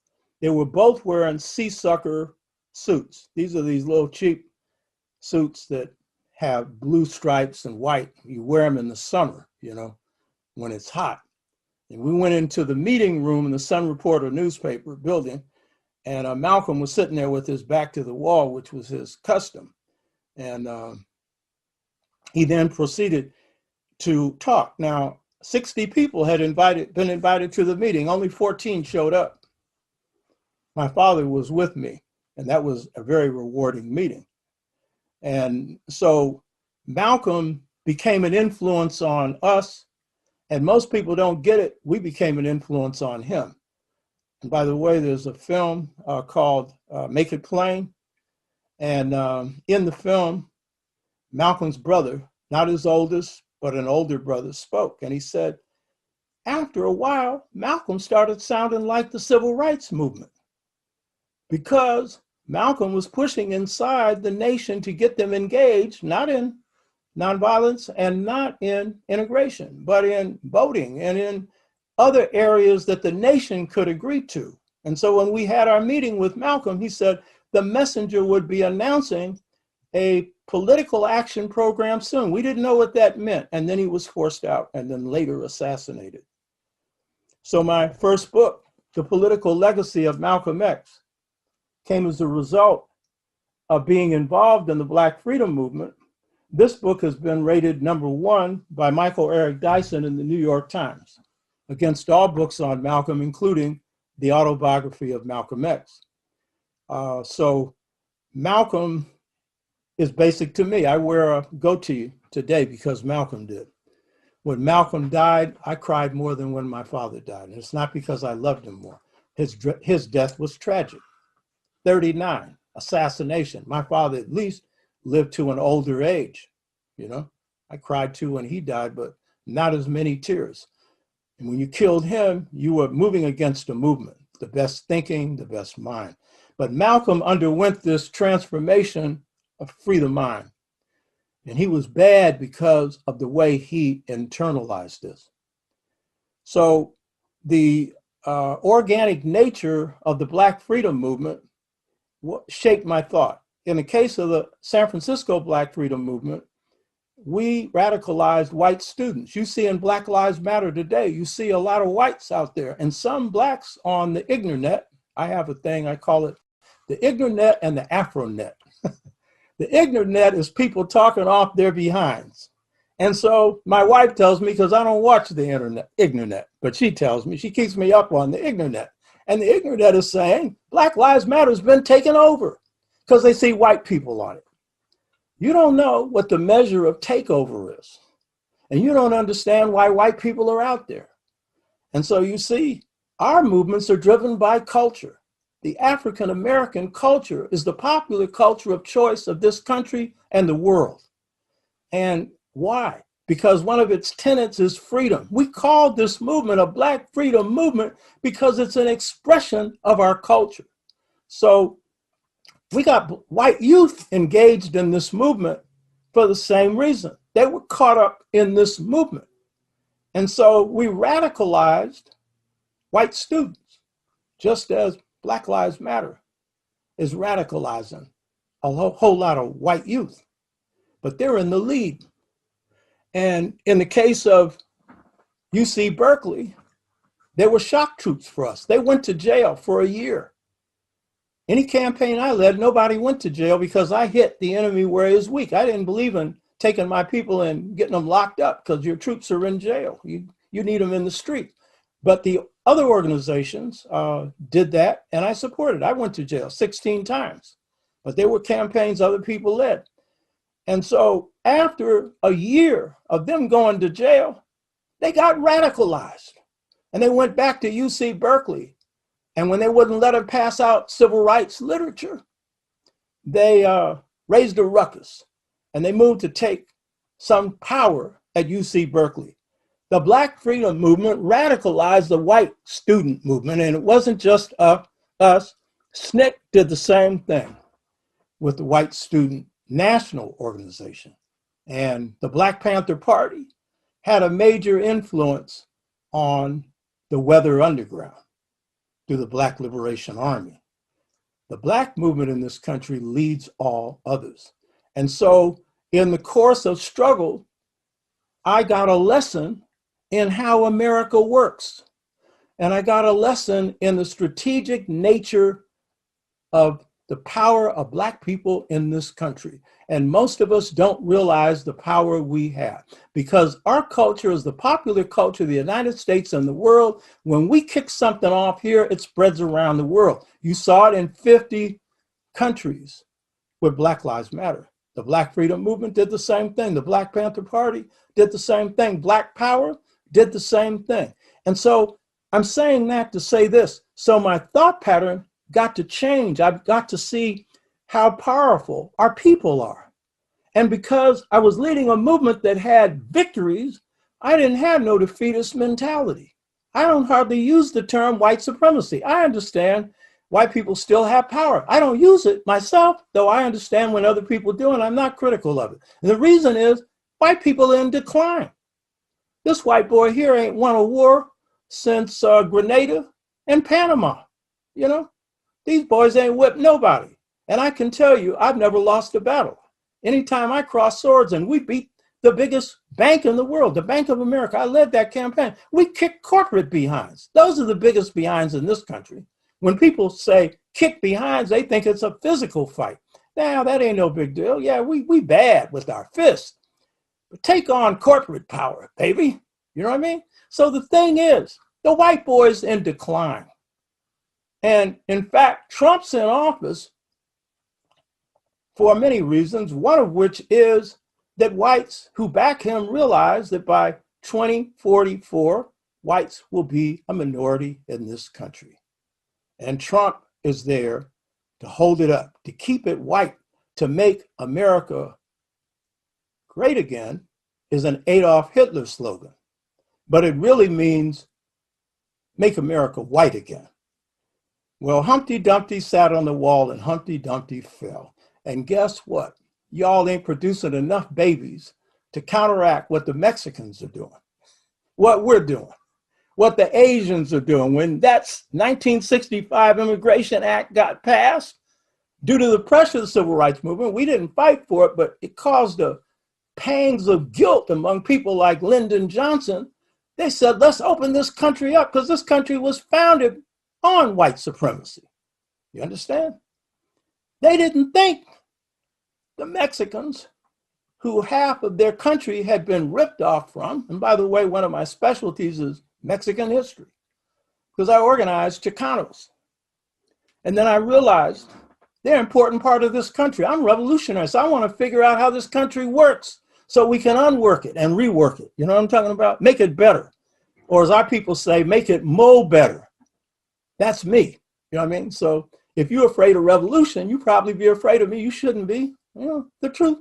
They were both wearing seasucker suits. These are these little cheap suits that have blue stripes and white. You wear them in the summer, when it's hot. And we went into the meeting room in the Sun Reporter newspaper building, and Malcolm was sitting there with his back to the wall, which was his custom. And he then proceeded to talk. Now, 60 people had been invited to the meeting. Only 14 showed up. My father was with me, and that was a very rewarding meeting. And so Malcolm became an influence on us, and most people don't get it. We became an influence on him. And by the way, there's a film called Make It Plain. And in the film, Malcolm's brother, not his oldest, but an older brother, spoke. And he said, after a while, Malcolm started sounding like the civil rights movement, because Malcolm was pushing inside the nation to get them engaged, not in nonviolence and not in integration, but in voting and in other areas that the nation could agree to. And so when we had our meeting with Malcolm, he said the messenger would be announcing a political action program soon. We didn't know what that meant. And then he was forced out and then later assassinated. So my first book the political legacy of Malcolm X came as a result of being involved in the Black Freedom Movement, this book has been rated #1 by Michael Eric Dyson in the New York Times, against all books on Malcolm, including the autobiography of Malcolm X. So Malcolm is basic to me. I wear a goatee today because Malcolm did. When Malcolm died, I cried more than when my father died. And it's not because I loved him more. His death was tragic. 39, assassination. My father at least lived to an older age. You know, I cried too when he died, but not as many tears. And when you killed him, you were moving against a movement, the best thinking, the best mind. But Malcolm underwent this transformation of free the mind. And he was bad because of the way he internalized this. So the organic nature of the Black Freedom Movement shaped my thought. In the case of the San Francisco Black Freedom Movement, we radicalized white students. You see in Black Lives Matter today, you see a lot of whites out there and some blacks on the ignornet. I have a thing, I call it the ignornet and the Afronet. The ignornet is people talking off their behinds. And so my wife tells me, because I don't watch the ignornet, but she tells me, she keeps me up on the ignornet. And the ignornet is saying Black Lives Matter has been taken over because they see white people on it. You don't know what the measure of takeover is. And you don't understand why white people are out there. And so you see, our movements are driven by culture. The African-American culture is the popular culture of choice of this country and the world. And why? Because one of its tenets is freedom. We call this movement a Black Freedom Movement because it's an expression of our culture. So we got white youth engaged in this movement for the same reason. They were caught up in this movement. And so we radicalized white students, just as Black Lives Matter is radicalizing a whole lot of white youth, but they're in the lead. And in the case of UC Berkeley, they were shock troops for us. They went to jail for a year. Any campaign I led, nobody went to jail because I hit the enemy where he is weak. I didn't believe in taking my people and getting them locked up because your troops are in jail. You need them in the street. But the other organizations did that, and I supported. I went to jail 16 times, but they were campaigns other people led. And so after a year of them going to jail, they got radicalized, and they went back to UC Berkeley. And when they wouldn't let them pass out civil rights literature, they raised a ruckus, and they moved to take some power at UC Berkeley. The Black Freedom Movement radicalized the white student movement, and it wasn't just us. SNCC did the same thing with the White Student National Organization. And the Black Panther Party had a major influence on the Weather Underground through the Black Liberation Army. The Black movement in this country leads all others. And so in the course of struggle, I got a lesson in how America works. And I got a lesson in the strategic nature of the power of Black people in this country. And most of us don't realize the power we have because our culture is the popular culture of the United States and the world. When we kick something off here, it spreads around the world. You saw it in 50 countries with Black Lives Matter. The Black Freedom Movement did the same thing. The Black Panther Party did the same thing. Black Power did the same thing. And so I'm saying that to say this. So my thought pattern got to change. I've got to see how powerful our people are. And because I was leading a movement that had victories, I didn't have no defeatist mentality. I don't hardly use the term white supremacy. I understand white people still have power. I don't use it myself, though I understand when other people do, and I'm not critical of it. And the reason is white people are in decline. This white boy here ain't won a war since Grenada and Panama. You know, these boys ain't whipped nobody. And I can tell you, I've never lost a battle. Anytime I cross swords and we beat the biggest bank in the world, the Bank of America. I led that campaign. We kicked corporate behinds. Those are the biggest behinds in this country. When people say kick behinds, they think it's a physical fight. Now, that ain't no big deal. Yeah, we bad with our fists. But take on corporate power, baby. You know what I mean? So the thing is, the white boy's in decline. And in fact, Trump's in office for many reasons, one of which is that whites who back him realize that by 2044, whites will be a minority in this country. And Trump is there to hold it up, to keep it white, to make America great again is an Adolf Hitler slogan. But it really means make America white again. Well, Humpty Dumpty sat on the wall and Humpty Dumpty fell. And guess what? Y'all ain't producing enough babies to counteract what the Mexicans are doing, what we're doing, what the Asians are doing. When that 1965 Immigration Act got passed, due to the pressure of the Civil Rights Movement, we didn't fight for it, but it caused the pangs of guilt among people like Lyndon Johnson. They said, let's open this country up because this country was founded on white supremacy. You understand? They didn't think the Mexicans, who half of their country had been ripped off from, and by the way, one of my specialties is Mexican history, because I organized Chicanos. And then I realized they're an important part of this country. I'm revolutionary, so I want to figure out how this country works so we can unwork it and rework it. You know what I'm talking about? Make it better. Or as our people say, make it more better. That's me. You know what I mean? So if you're afraid of revolution, you probably be afraid of me. You shouldn't be. You know, the truth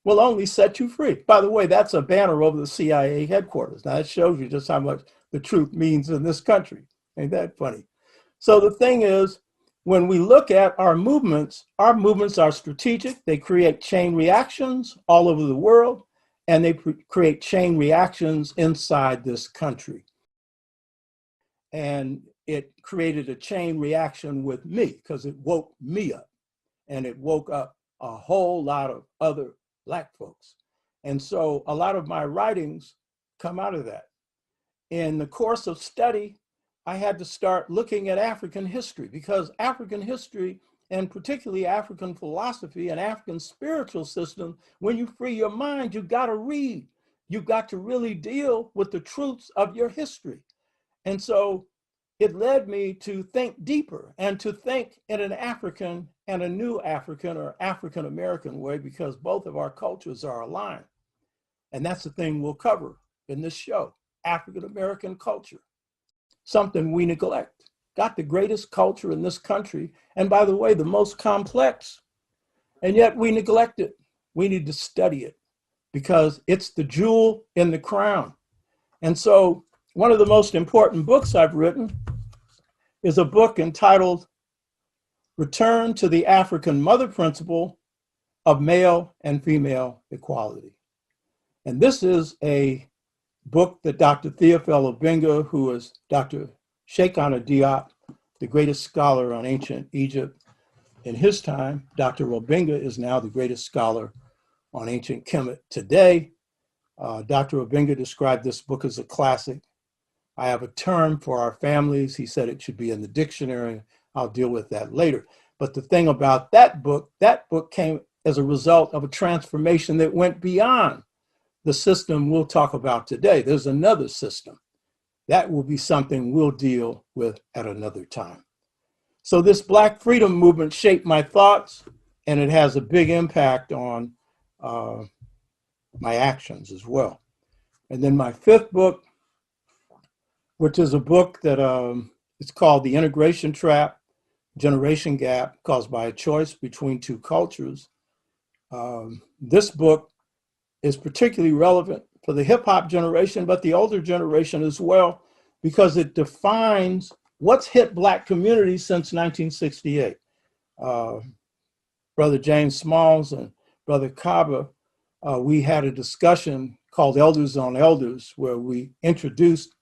will only set you free. By the way, that's a banner over the CIA headquarters. Now, it shows you just how much the truth means in this country. Ain't that funny? So the thing is, when we look at our movements are strategic. They create chain reactions all over the world, and they create chain reactions inside this country. And it created a chain reaction with me because it woke me up, and it woke up a whole lot of other Black folks. And so a lot of my writings come out of that. In the course of study, I had to start looking at African history because African history, and particularly African philosophy and African spiritual system, when you free your mind, you've got to read. You've got to really deal with the truths of your history. And so it led me to think deeper and to think in an African and a new African or African American way, because both of our cultures are aligned. And that's the thing we'll cover in this show, African American culture, something we neglect. Got the greatest culture in this country, and by the way, the most complex, and yet we neglect it. We need to study it because it's the jewel in the crown. And so one of the most important books I've written is a book entitled Return to the African Mother Principle of Male and Female Equality. And this is a book that Dr. Theophile Obenga, who is Dr. Shekinah Diop, the greatest scholar on ancient Egypt in his time. Dr. Obenga is now the greatest scholar on ancient Kemet today. Dr. Obenga described this book as a classic. I have a term for our families. He said it should be in the dictionary. I'll deal with that later. But the thing about that book came as a result of a transformation that went beyond the system we'll talk about today. There's another system. That will be something we'll deal with at another time. So this Black freedom movement shaped my thoughts, and it has a big impact on my actions as well. And then my fifth book, which is a book that it's called The Integration Trap, Generation Gap Caused by a Choice Between Two Cultures. This book is particularly relevant for the hip hop generation, but the older generation as well, because it defines what's hit Black communities since 1968. Brother James Smalls and Brother Kaba, we had a discussion called Elders on Elders, where we introduced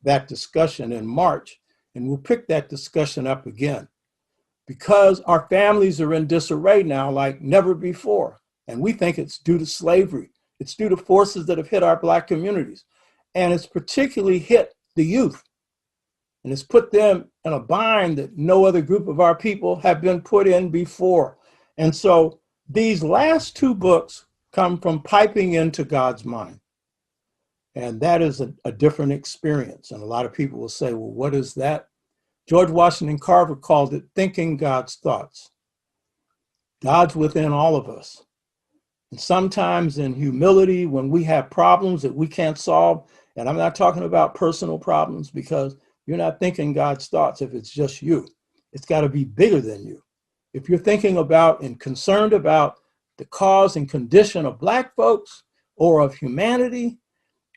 that discussion in March, and we'll pick that discussion up again because our families are in disarray now like never before. And we think it's due to slavery. It's due to forces that have hit our Black communities. And it's particularly hit the youth. And it's put them in a bind that no other group of our people have been put in before. And so these last two books come from piping into God's mind. And that is a different experience. And a lot of people will say, well, what is that? George Washington Carver called it thinking God's thoughts. God's within all of us. And sometimes in humility, when we have problems that we can't solve, and I'm not talking about personal problems, because you're not thinking God's thoughts if it's just you. It's got to be bigger than you. If you're thinking about and concerned about the cause and condition of Black folks or of humanity,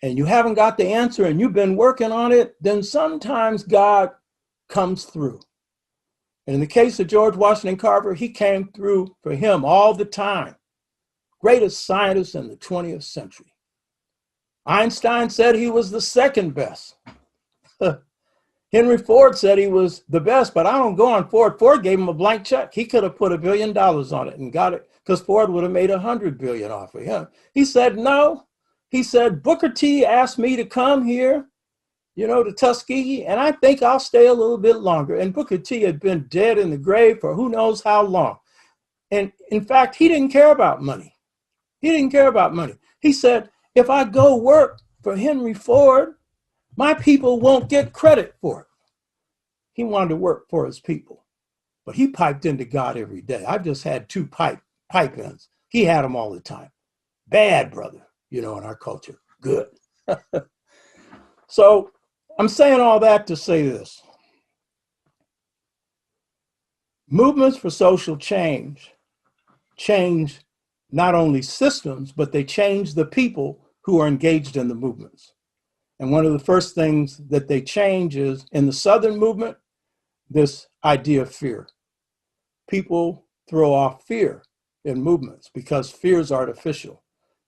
and you haven't got the answer and you've been working on it, then sometimes God comes through. And in the case of George Washington Carver, he came through for him all the time. Greatest scientist in the 20th century. Einstein said he was the second best. Henry Ford said he was the best, but I don't go on Ford. Ford gave him a blank check. He could have put $1 billion on it and got it, because Ford would have made $100 billion off of him. He said, no. He said, Booker T asked me to come here, to Tuskegee, and I think I'll stay a little bit longer. And Booker T had been dead in the grave for who knows how long. And in fact, he didn't care about money. He didn't care about money. He said, if I go work for Henry Ford, my people won't get credit for it. He wanted to work for his people, but he piped into God every day. I've just had two pipe ins. He had them all the time. Bad brother, in our culture. Good. So I'm saying all that to say this. Movements for social change not only systems, but they change the people who are engaged in the movements. And one of the first things that they change is, in the Southern movement, this idea of fear. People throw off fear in movements because fear is artificial.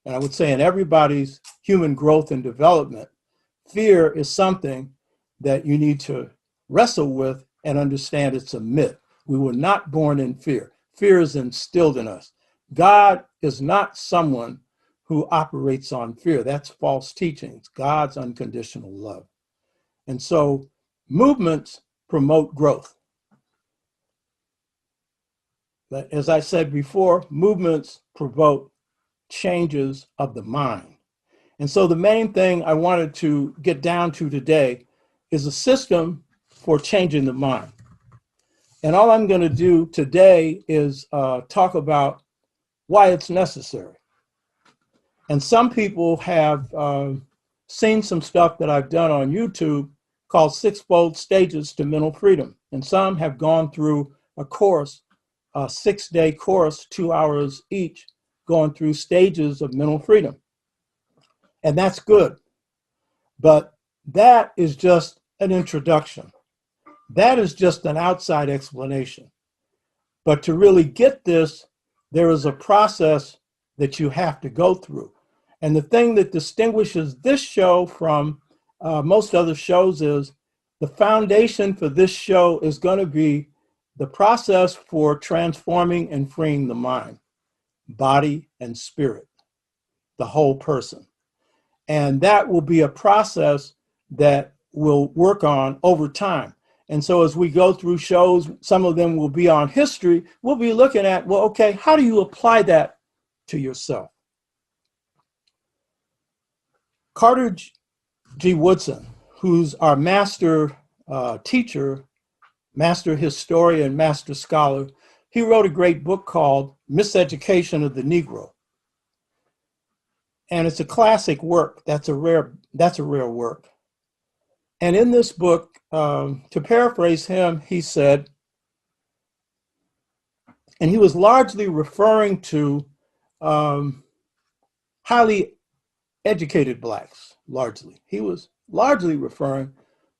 And I would say in everybody's human growth and development, fear is something that you need to wrestle with and understand it's a myth. We were not born in fear. Fear is instilled in us. God is not someone who operates on fear. That's false teachings. God's unconditional love. And so movements promote growth. But as I said before, movements promote changes of the mind. And so the main thing I wanted to get down to today is a system for changing the mind. And all I'm going to do today is talk about why it's necessary. And some people have seen some stuff that I've done on YouTube called 6-Fold Stages to Mental Freedom. And some have gone through a course, a 6-day course, 2 hours each, going through stages of mental freedom. And that's good. But that is just an introduction. That is just an outside explanation. But to really get this, there is a process that you have to go through. And the thing that distinguishes this show from most other shows is the foundation for this show is going to be the process for transforming and freeing the mind, body, and spirit, the whole person. And that will be a process that we'll work on over time. And so as we go through shows, some of them will be on history, we'll be looking at, well, okay, how do you apply that to yourself? Carter G. Woodson, who's our master teacher, master historian, master scholar, he wrote a great book called Miseducation of the Negro. And it's a classic work. That's a rare work. And in this book, to paraphrase him, he said, and he was largely referring to highly educated Blacks, largely. He was largely referring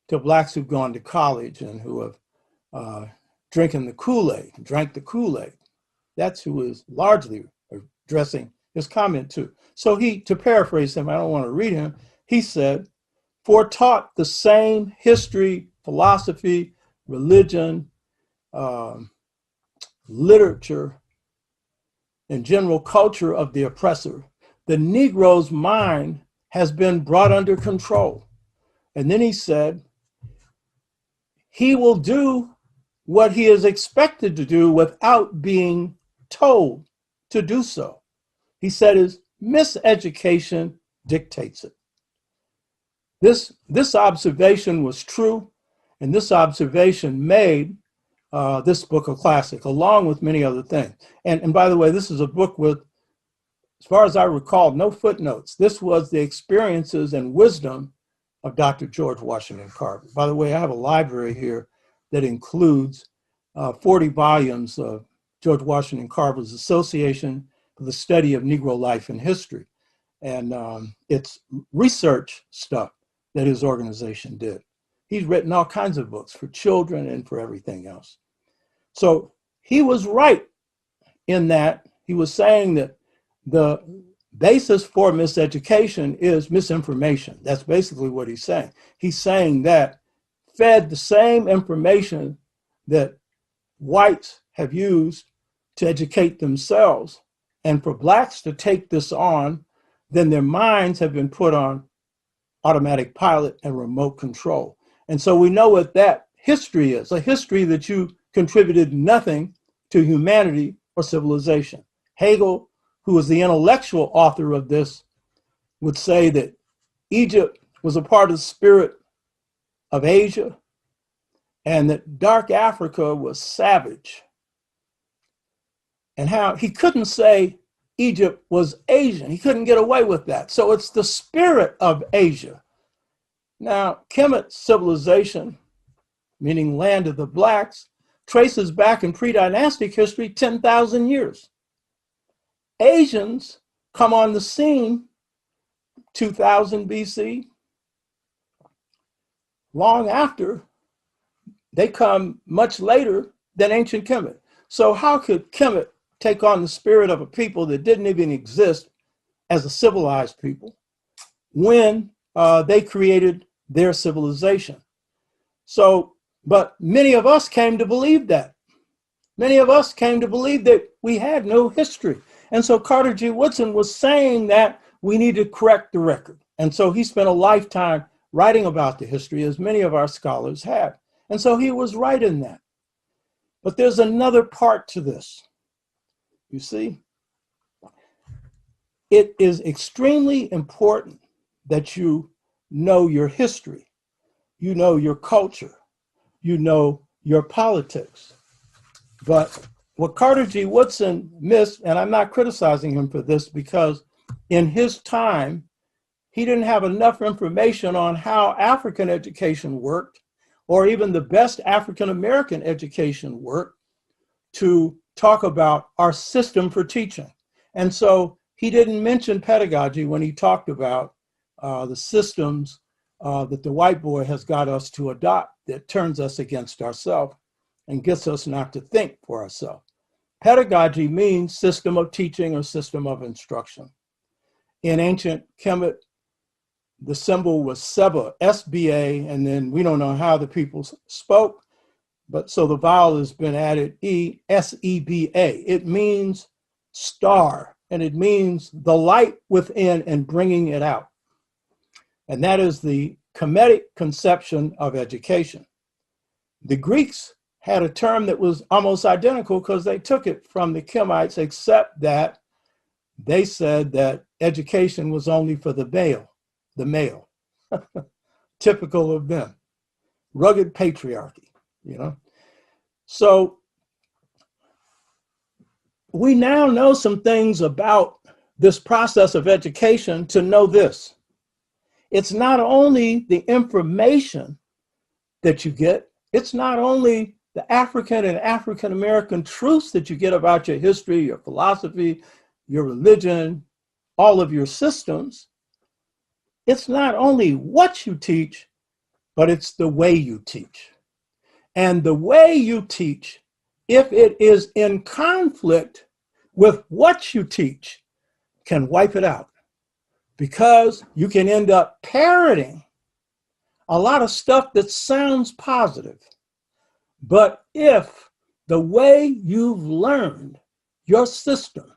to Blacks who've gone to college and who have drank the Kool-Aid. That's who is largely addressing his comment to. So he, to paraphrase him, I don't want to read him, he said, for taught the same history, philosophy, religion, literature, and general culture of the oppressor, the Negro's mind has been brought under control. And then he said, he will do what he is expected to do without being told to do so. He said his miseducation dictates it. This observation was true, and this observation made this book a classic, along with many other things. And by the way, this is a book with, as far as I recall, no footnotes. This was the experiences and wisdom of Dr. George Washington Carver. By the way, I have a library here that includes 40 volumes of George Washington Carver's Association for the Study of Negro Life and History. And it's research stuff that his organization did. He's written all kinds of books for children and for everything else. So he was right in that he was saying that the basis for miseducation is misinformation. That's basically what he's saying. He's saying that fed the same information that whites have used to educate themselves, and for blacks to take this on, then their minds have been put on automatic pilot and remote control. And so we know what that history is, a history that you contributed nothing to humanity or civilization. Hegel, who was the intellectual author of this, would say that Egypt was a part of the spirit of Asia, and that dark Africa was savage. And how he couldn't say Egypt was Asian. He couldn't get away with that. So it's the spirit of Asia. Now, Kemet civilization, meaning land of the blacks, traces back in pre-dynastic history 10,000 years. Asians come on the scene 2000 BC. Long after, they come much later than ancient Kemet. So how could Kemet take on the spirit of a people that didn't even exist as a civilized people when they created their civilization? So, but many of us came to believe that. Many of us came to believe that we had no history. And so Carter G. Woodson was saying that we need to correct the record. And so he spent a lifetime writing about the history, as many of our scholars have. And so he was right in that. But there's another part to this. You see, it is extremely important that you know your history, you know your culture, you know your politics. But what Carter G. Woodson missed, and I'm not criticizing him for this, because in his time, he didn't have enough information on how African education worked, or even the best African-American education worked, to talk about our system for teaching. And so he didn't mention pedagogy when he talked about the systems that the white boy has got us to adopt that turns us against ourselves and gets us not to think for ourselves. Pedagogy means system of teaching or system of instruction. In ancient Kemet, the symbol was Seba, S-B-A, and then we don't know how the people spoke, but so the vowel has been added, E, S-E-B-A. It means star, and it means the light within and bringing it out. And that is the Kemetic conception of education. The Greeks had a term that was almost identical because they took it from the Kemites, except that they said that education was only for the male, typical of them, rugged patriarchy, you know. So we now know some things about this process of education to know this. It's not only the information that you get, it's not only the African and African-American truths that you get about your history, your philosophy, your religion, all of your systems. It's not only what you teach, but it's the way you teach. And the way you teach, if it is in conflict with what you teach, can wipe it out, because you can end up parroting a lot of stuff that sounds positive. But if the way you've learned your system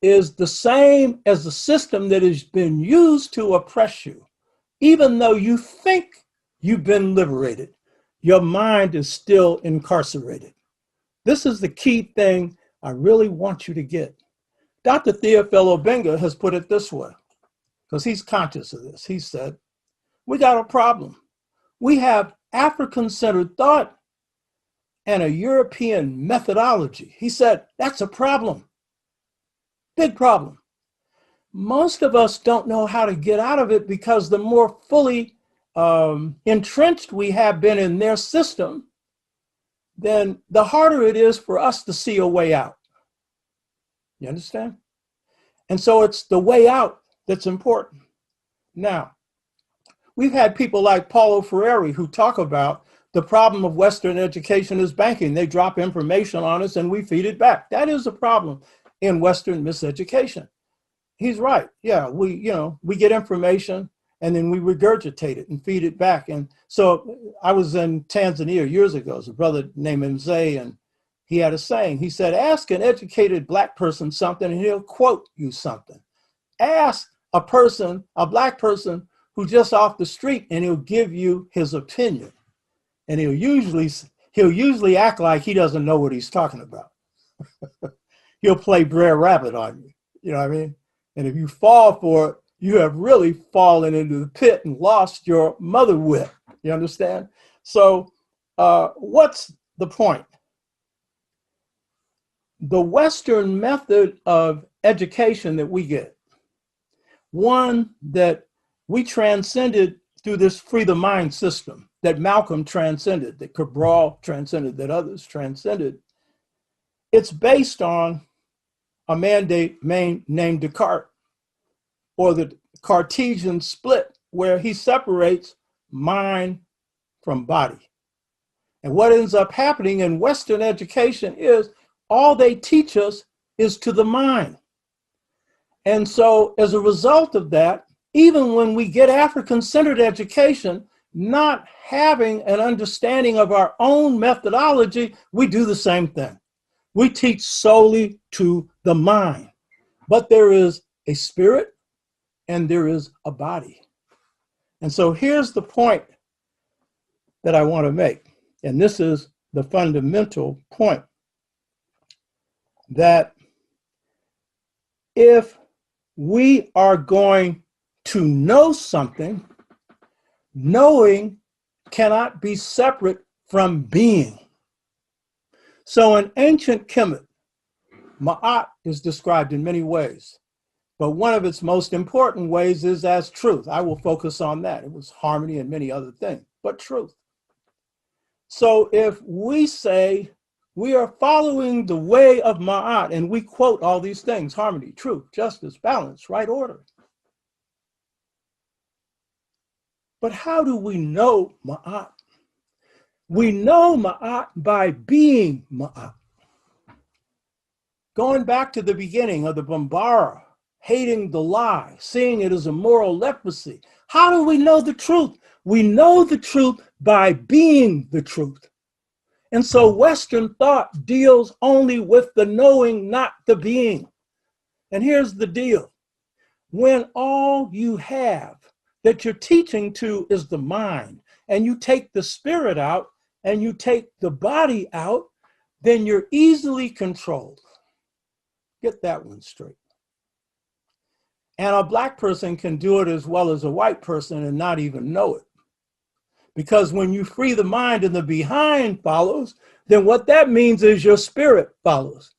is the same as the system that has been used to oppress you. Even though you think you've been liberated, your mind is still incarcerated. This is the key thing I really want you to get. Dr. Theophilo Benga has put it this way, because he's conscious of this. He said, we got a problem. We have African-centered thought and a European methodology. He said, that's a problem. Big problem. Most of us don't know how to get out of it because the more fully entrenched we have been in their system, then the harder it is for us to see a way out. You understand? And so it's the way out that's important. Now, we've had people like Paulo Freire who talk about the problem of Western education is banking. They drop information on us and we feed it back. That is a problem in Western miseducation. He's right. Yeah, we get information and then we regurgitate it and feed it back. And so I was in Tanzania years ago. There's a brother named Mzee, and he had a saying. He said, ask an educated Black person something and he'll quote you something. Ask a Black person who's just off the street and he'll give you his opinion. And he'll usually act like he doesn't know what he's talking about. He'll play Brer Rabbit on you. You know what I mean? And if you fall for it, you have really fallen into the pit and lost your mother wit. You understand? So what's the point? The Western method of education that we get, one that we transcended through this free the mind system that Malcolm transcended, that Cabral transcended, that others transcended, it's based on a man named Descartes, or the Cartesian split, where he separates mind from body. And what ends up happening in Western education is all they teach us is to the mind. And so as a result of that, even when we get African-centered education, not having an understanding of our own methodology, we do the same thing. We teach solely to the mind, but there is a spirit and there is a body. And so here's the point that I want to make, and this is the fundamental point, that if we are going to know something, knowing cannot be separate from being. So in ancient Kemet, Ma'at is described in many ways, but one of its most important ways is as truth. I will focus on that. It was harmony and many other things, but truth. So if we say we are following the way of Ma'at, and we quote all these things, harmony, truth, justice, balance, right order. But how do we know Ma'at? We know Ma'at by being Ma'at. Going back to the beginning of the Bambara, hating the lie, seeing it as a moral leprosy. How do we know the truth? We know the truth by being the truth. And so Western thought deals only with the knowing, not the being. And here's the deal. When all you have that you're teaching to is the mind, and you take the spirit out and you take the body out, then you're easily controlled. Get that one straight. And a Black person can do it as well as a white person and not even know it. Because when you free the mind and the behind follows, then what that means is your spirit follows.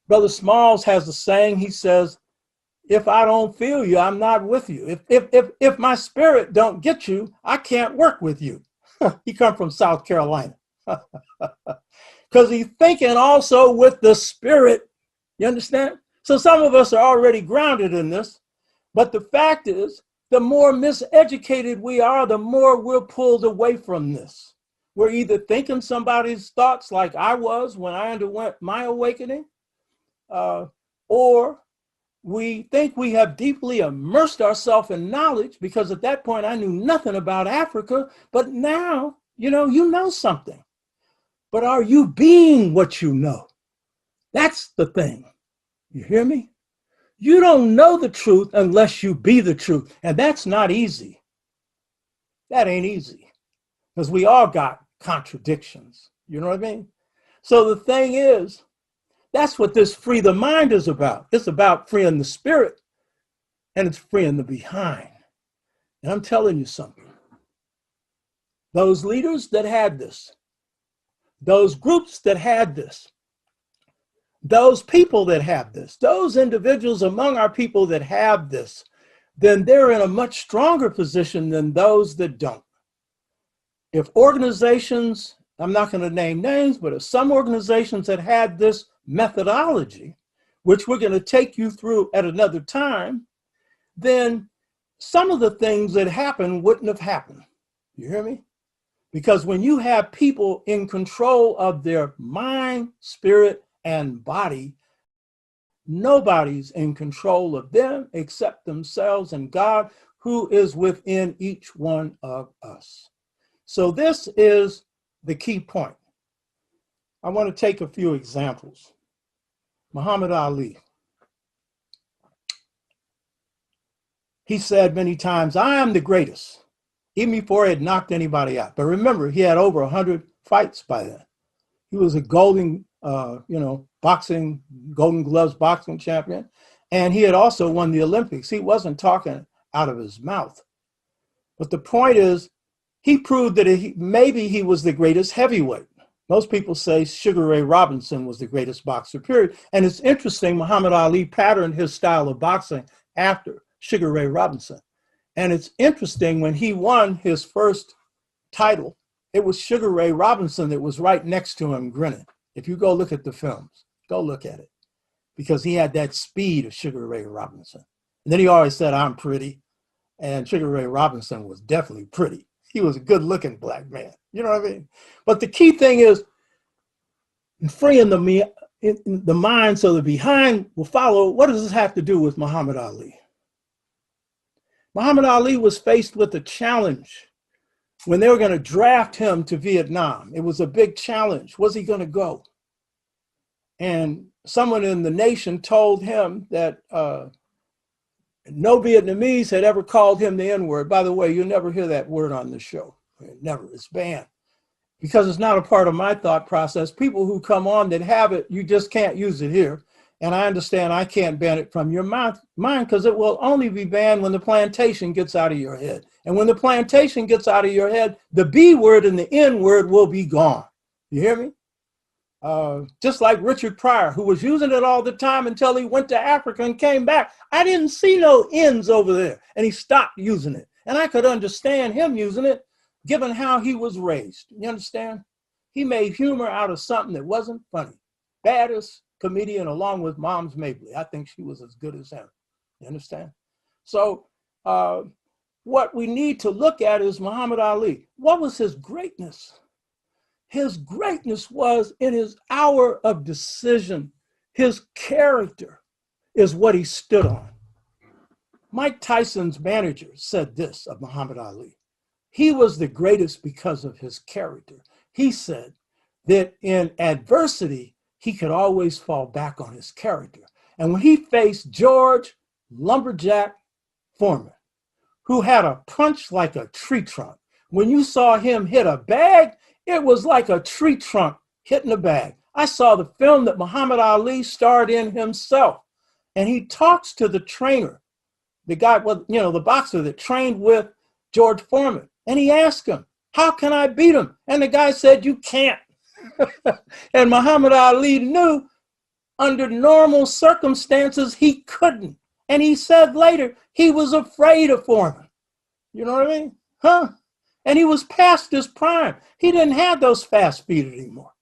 Brother Smalls has a saying, he says, if I don't feel you, I'm not with you. If my spirit don't get you, I can't work with you. He come from South Carolina. Because he's thinking also with the spirit. You understand? So some of us are already grounded in this. But the fact is, the more miseducated we are, the more we're pulled away from this. We're either thinking somebody's thoughts like I was when I underwent my awakening, or we think we have deeply immersed ourselves in knowledge, because at that point I knew nothing about Africa, but now, you know something. But are you being what you know? That's the thing. You hear me? You don't know the truth unless you be the truth. And that's not easy. That ain't easy because we all got contradictions. You know what I mean? So the thing is, that's what this free the mind is about. It's about freeing the spirit and it's freeing the behind. And I'm telling you something. Those leaders that had this, those groups that had this, those people that have this, those individuals among our people that have this, then they're in a much stronger position than those that don't. If organizations, I'm not going to name names, but if some organizations that had this methodology, which we're going to take you through at another time, then some of the things that happened wouldn't have happened. You hear me? Because when you have people in control of their mind, spirit, and body, nobody's in control of them except themselves and God, who is within each one of us. So this is the key point. I want to take a few examples. Muhammad Ali. He said many times, I am the greatest, even before he had knocked anybody out. But remember, he had over 100 fights by then. He was a golden, Golden Gloves boxing champion. And he had also won the Olympics. He wasn't talking out of his mouth. But the point is, he proved that maybe he was the greatest heavyweight. Most people say Sugar Ray Robinson was the greatest boxer, period. And it's interesting, Muhammad Ali patterned his style of boxing after Sugar Ray Robinson. And it's interesting, when he won his first title, it was Sugar Ray Robinson that was right next to him grinning. If you go look at the films, go look at it. Because he had that speed of Sugar Ray Robinson. And then he always said, I'm pretty. And Sugar Ray Robinson was definitely pretty. He was a good-looking black man. You know what I mean? But the key thing is freeing the mind so the behind will follow. What does this have to do with Muhammad Ali? Muhammad Ali was faced with a challenge when they were going to draft him to Vietnam. It was a big challenge. Was he going to go? And someone in the nation told him that no Vietnamese had ever called him the N-word. By the way, you'll never hear that word on this show. Never. It's banned. Because it's not a part of my thought process. People who come on that have it, you just can't use it here. And I understand I can't ban it from your mind because it will only be banned when the plantation gets out of your head. And when the plantation gets out of your head, the B word and the N word will be gone. You hear me? Just like Richard Pryor, who was using it all the time until he went to Africa and came back. I didn't see no N's over there. And he stopped using it. And I could understand him using it given how he was raised. You understand? He made humor out of something that wasn't funny. Baddest comedian along with Moms Mabley. I think she was as good as him. You understand? So what we need to look at is Muhammad Ali. What was his greatness? His greatness was in his hour of decision. His character is what he stood on. Mike Tyson's manager said this of Muhammad Ali. He was the greatest because of his character. He said that in adversity, he could always fall back on his character. And when he faced George Lumberjack Foreman, who had a punch like a tree trunk, when you saw him hit a bag, it was like a tree trunk hitting a bag. I saw the film that Muhammad Ali starred in himself, and he talks to the trainer, the guy, the boxer that trained with George Foreman, and he asked him, how can I beat him? And the guy said, you can't. And Muhammad Ali knew under normal circumstances he couldn't. And he said later he was afraid of Foreman. You know what I mean? And he was past his prime. He didn't have those fast feet anymore.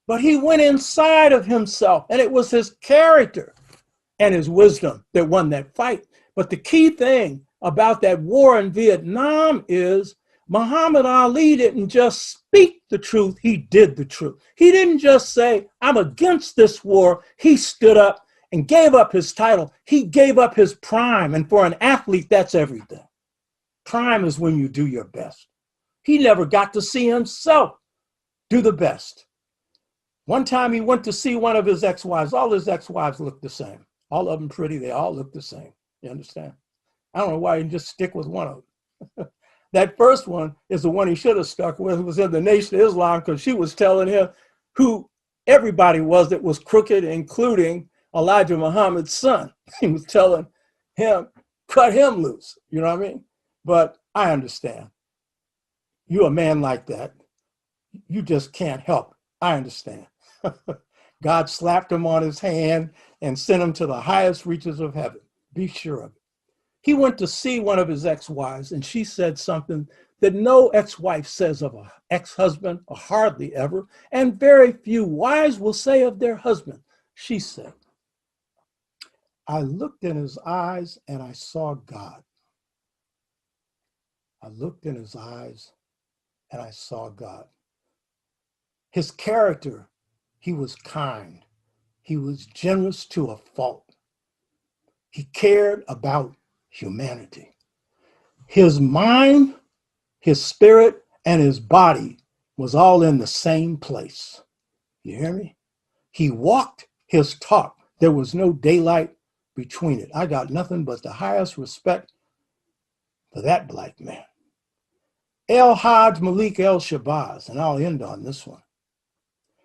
But he went inside of himself, and it was his character and his wisdom that won that fight. But the key thing about that war in Vietnam is Muhammad Ali didn't just speak the truth, he did the truth. He didn't just say, I'm against this war. He stood up and gave up his title. He gave up his prime. And for an athlete, that's everything. Prime is when you do your best. He never got to see himself do the best. One time he went to see one of his ex-wives. All his ex-wives looked the same. All of them pretty. They all look the same. You understand? I don't know why he didn't just stick with one of them. That first one is the one he should have stuck with. It was in the Nation of Islam, because she was telling him who everybody was that was crooked, including Elijah Muhammad's son. He was telling him, cut him loose. You know what I mean? But I understand. You're a man like that. You just can't help it. I understand. God slapped him on his hand and sent him to the highest reaches of heaven. Be sure of it. He went to see one of his ex-wives, and she said something that no ex-wife says of an ex-husband, or hardly ever, and very few wives will say of their husband. She said, I looked in his eyes and I saw God. I looked in his eyes and I saw God. His character, he was kind. He was generous to a fault. He cared about humanity. His mind, his spirit, and his body was all in the same place. You hear me? He walked his talk. There was no daylight between it. I got nothing but the highest respect for that black man. El Hajj Malik El Shabazz, and I'll end on this one.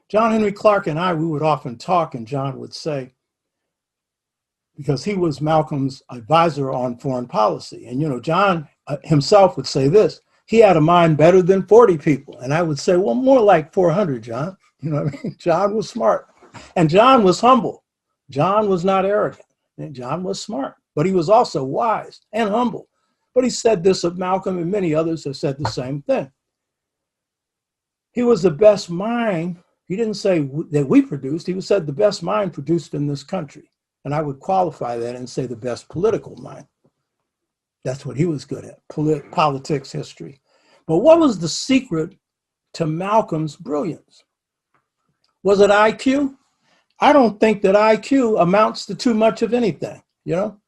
John Henry Clark and I, we would often talk, and John would say, because he was Malcolm's advisor on foreign policy. And, you know, John himself would say this, he had a mind better than 40 people. And I would say, well, more like 400, John. You know what I mean? John was smart. And John was humble. John was not arrogant. And John was smart. But he was also wise and humble. But he said this of Malcolm, and many others have said the same thing. He was the best mind. He didn't say that we produced. He said the best mind produced in this country. And I would qualify that and say the best political mind. That's what he was good at, politics, history. But what was the secret to Malcolm's brilliance? Was it IQ? I don't think that IQ amounts to too much of anything, you know?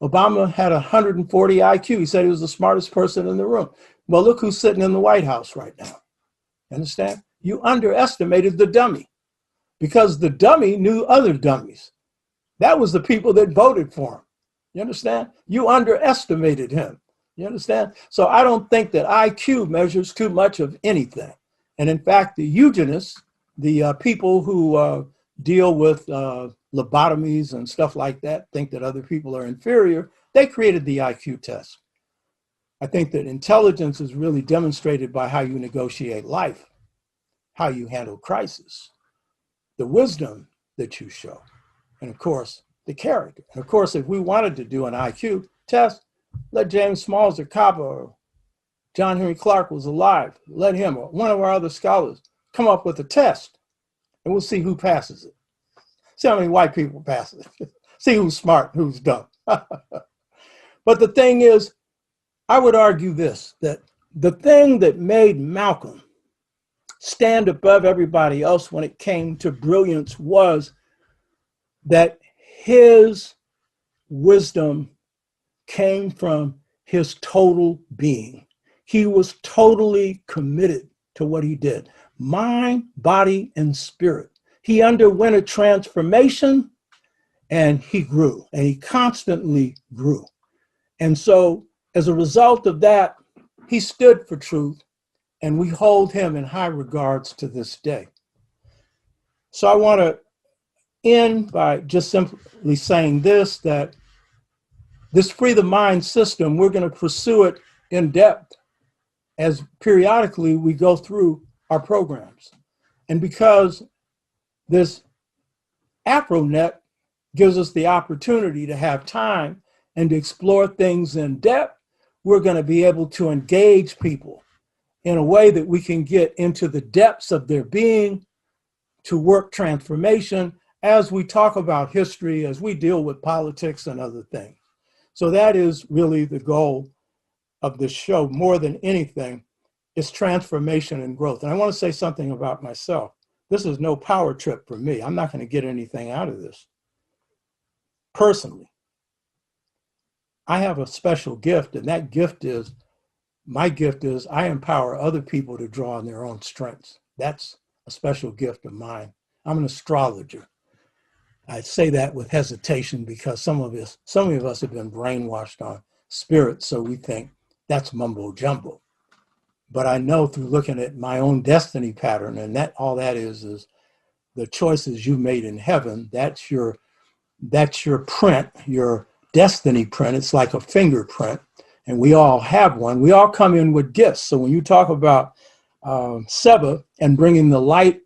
Obama had 140 IQ. He said he was the smartest person in the room. Well, look who's sitting in the White House right now. You understand? You underestimated the dummy, because the dummy knew other dummies. That was the people that voted for him. You understand? You underestimated him. You understand? So I don't think that IQ measures too much of anything. And in fact, the eugenists, the people who deal with lobotomies and stuff like that, think that other people are inferior, they created the IQ test. I think that intelligence is really demonstrated by how you negotiate life, how you handle crisis, the wisdom that you show, and of course, the character. And of course, if we wanted to do an IQ test, let James Smalls or Copper or John Henry Clark was alive, let him or one of our other scholars come up with a test, and we'll see who passes it. See how many white people pass it. See who's smart, who's dumb. But the thing is, I would argue this, that the thing that made Malcolm stand above everybody else when it came to brilliance was that his wisdom came from his total being. He was totally committed to what he did, mind, body, and spirit. He underwent a transformation, and he grew, and he constantly grew. And so as a result of that, he stood for truth, and we hold him in high regards to this day. So I want to end by just simply saying this, that this Free the Mind system, we're going to pursue it in depth as periodically we go through our programs. And because this AfroNet gives us the opportunity to have time and to explore things in depth, we're going to be able to engage people in a way that we can get into the depths of their being, to work transformation as we talk about history, as we deal with politics and other things. So that is really the goal of this show. More than anything, is transformation and growth. And I want to say something about myself. This is no power trip for me. I'm not going to get anything out of this. Personally, I have a special gift, and that gift is, my gift is I empower other people to draw on their own strengths. That's a special gift of mine. I'm an astrologer. I say that with hesitation because some of us have been brainwashed on spirit, so we think that's mumbo jumbo. But I know through looking at my own destiny pattern, and that all that is the choices you made in heaven. That's your print, your destiny print. It's like a fingerprint, and we all have one. We all come in with gifts. So when you talk about Seba and bringing the light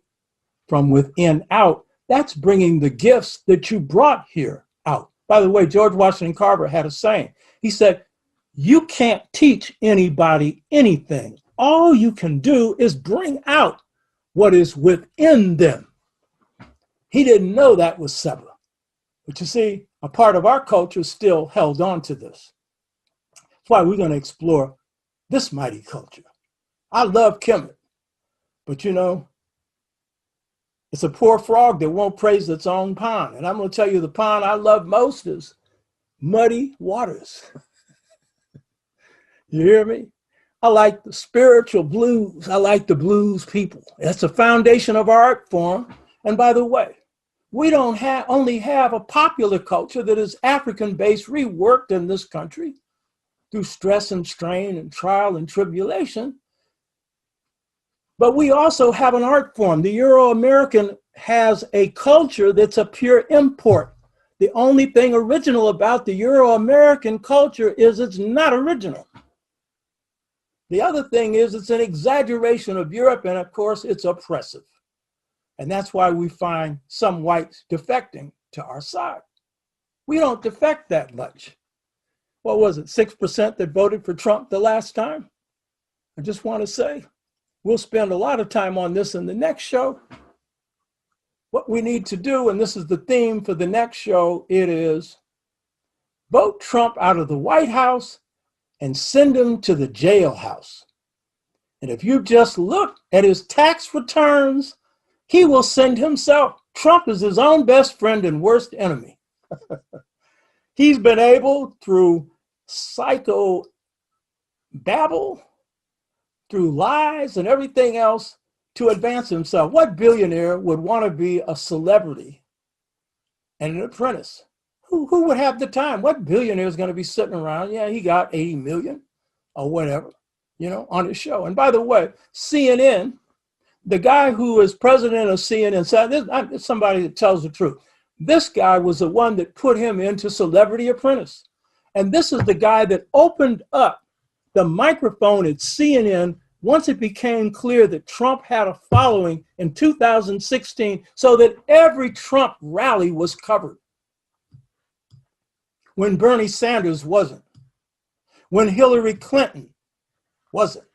from within out, that's bringing the gifts that you brought here out. By the way, George Washington Carver had a saying. He said, you can't teach anybody anything. All you can do is bring out what is within them. He didn't know that was Seba. But you see, a part of our culture still held on to this. That's why we're going to explore this mighty culture. I love Kemet, but you know, it's a poor frog that won't praise its own pond. And I'm going to tell you the pond I love most is muddy waters. You hear me? I like the spiritual blues. I like the blues people. That's the foundation of our art form. And by the way, we don't only have a popular culture that is African-based, reworked in this country through stress and strain and trial and tribulation, but we also have an art form. The Euro-American has a culture that's a pure import. The only thing original about the Euro-American culture is it's not original. The other thing is it's an exaggeration of Europe, and of course it's oppressive. And that's why we find some whites defecting to our side. We don't defect that much. What was it, 6% that voted for Trump the last time? I just want to say, we'll spend a lot of time on this in the next show. What we need to do, and this is the theme for the next show, it is vote Trump out of the White House and send him to the jailhouse. And if you just look at his tax returns, he will send himself. Trump is his own best friend and worst enemy. He's been able, through psycho babble, through lies and everything else, to advance himself. What billionaire would want to be a celebrity and an apprentice? Who would have the time? What billionaire is going to be sitting around? Yeah, he got 80 million or whatever, you know, on his show. And by the way, CNN, the guy who is president of CNN said, this is somebody that tells the truth. This guy was the one that put him into Celebrity Apprentice. And this is the guy that opened up the microphone at CNN once it became clear that Trump had a following in 2016, so that every Trump rally was covered. When Bernie Sanders wasn't. When Hillary Clinton wasn't.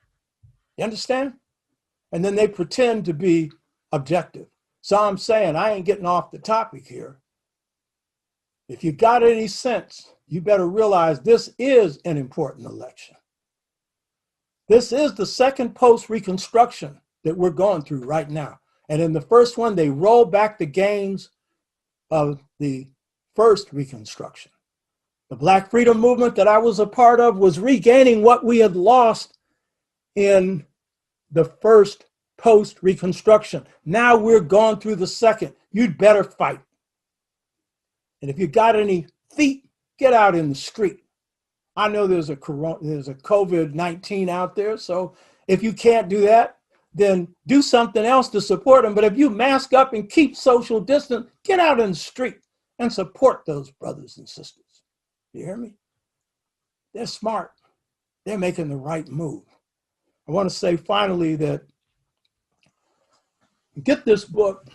You understand? And then they pretend to be objective. So I'm saying, I ain't getting off the topic here. If you got any sense, you better realize this is an important election. This is the second post-Reconstruction that we're going through right now. And in the first one, they rolled back the gains of the first Reconstruction. The Black Freedom Movement that I was a part of was regaining what we had lost in the first post-Reconstruction. Now we're going through the second. You'd better fight. And if you got any feet, get out in the street. I know there's a COVID-19 out there, so if you can't do that, then do something else to support them. But if you mask up and keep social distance, get out in the street and support those brothers and sisters. You hear me? They're smart. They're making the right move. I want to say finally that get this book,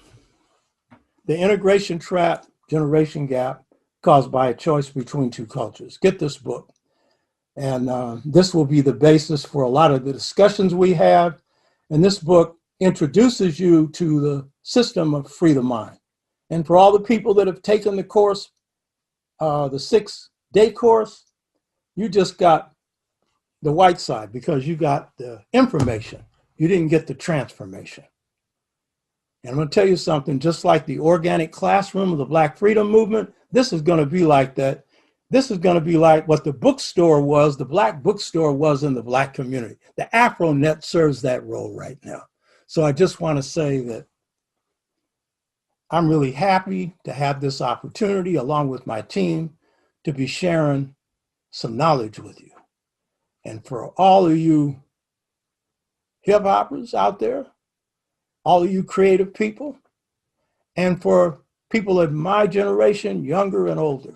The Integration Trap, Generation Gap, Caused by a Choice Between Two Cultures. Get this book. And this will be the basis for a lot of the discussions we have. And this book introduces you to the system of free the mind. And for all the people that have taken the course, the 6-day course, you just got the white side because you got the information. You didn't get the transformation. And I'm going to tell you something, just like the organic classroom of the Black Freedom Movement, this is going to be like that. This is going to be like what the bookstore was, the Black bookstore was in the Black community. The AfroNet serves that role right now. So I just want to say that I'm really happy to have this opportunity, along with my team, to be sharing some knowledge with you. And for all of you hip hoppers out there, all of you creative people, and for people of my generation, younger and older,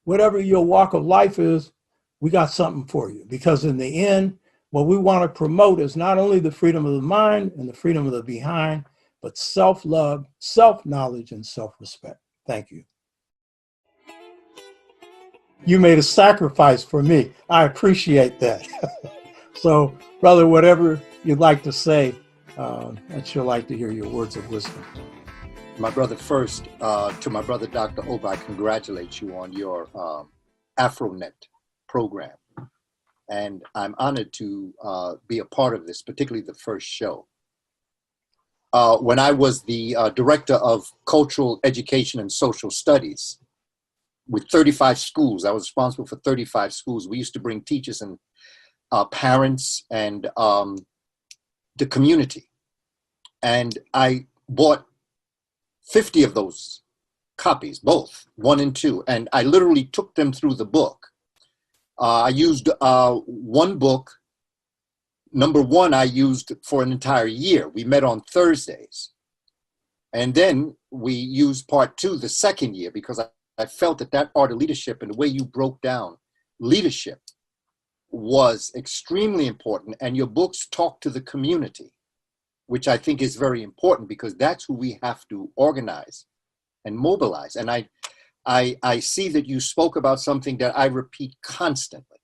whatever your walk of life is, we got something for you. Because in the end, what we want to promote is not only the freedom of the mind and the freedom of the behind, but self-love, self-knowledge, and self-respect. Thank you. You made a sacrifice for me. I appreciate that. So, brother, whatever you'd like to say, I'd sure like to hear your words of wisdom. My brother, first, to my brother, Dr. Oba, I congratulate you on your AfroNet program. And I'm honored to be a part of this, particularly the first show. When I was the director of cultural education and social studies with 35 schools, I was responsible for 35 schools. We used to bring teachers and parents and the community. And I bought 50 of those copies, both 1 and 2, and I literally took them through the book. I used one book. Number 1, I used for an entire year. We met on Thursdays. And then we used part 2 the second year, because I felt that art of leadership and the way you broke down leadership was extremely important. And your books talk to the community, which I think is very important, because that's who we have to organize and mobilize. And I see that you spoke about something that I repeat constantly: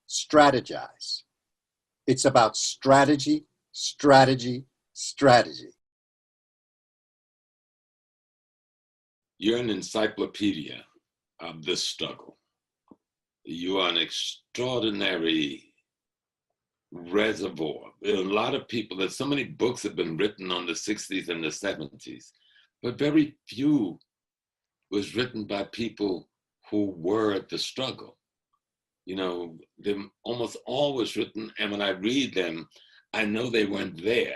strategize. It's about strategy, strategy, strategy. You're an encyclopedia of this struggle. You are an extraordinary reservoir. There are a lot of people, there's so many books have been written on the 60s and the 70s, but very few was written by people who were at the struggle. You know, they're almost always written, and when I read them, I know they weren't there.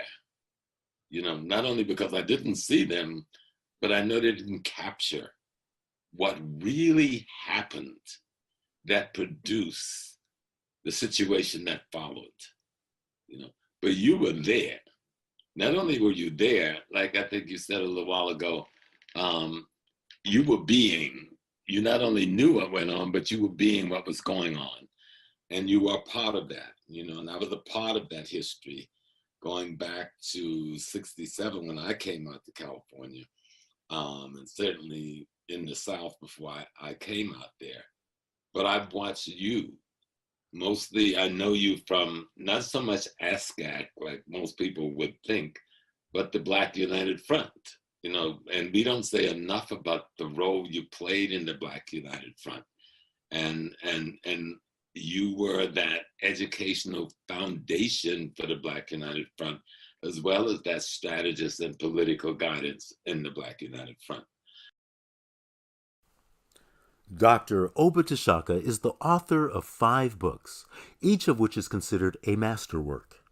You know, not only because I didn't see them, but I know they didn't capture what really happened that produced the situation that followed. You know, but you were there. Not only were you there, like I think you said a little while ago, you were being. You not only knew what went on, but you were being what was going on. And you were a part of that, you know, and I was a part of that history going back to 67 when I came out to California, and certainly in the South before I came out there. But I've watched you. Mostly I know you from not so much ASCAC, like most people would think, but the Black United Front. You know, and we don't say enough about the role you played in the Black United Front. And you were that educational foundation for the Black United Front, as well as that strategist and political guidance in the Black United Front. Dr. Oba Tashaka is the author of 5 books, each of which is considered a masterwork.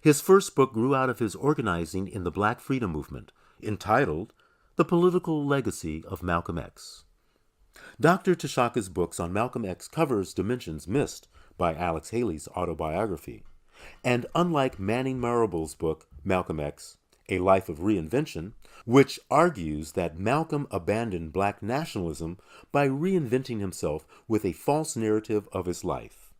His first book grew out of his organizing in the Black Freedom Movement, entitled The Political Legacy of Malcolm X. Dr. Tashaka's books on Malcolm X covers dimensions missed by Alex Haley's autobiography, and unlike Manning Marable's book, Malcolm X, A Life of Reinvention, which argues that Malcolm abandoned black nationalism by reinventing himself with a false narrative of his life,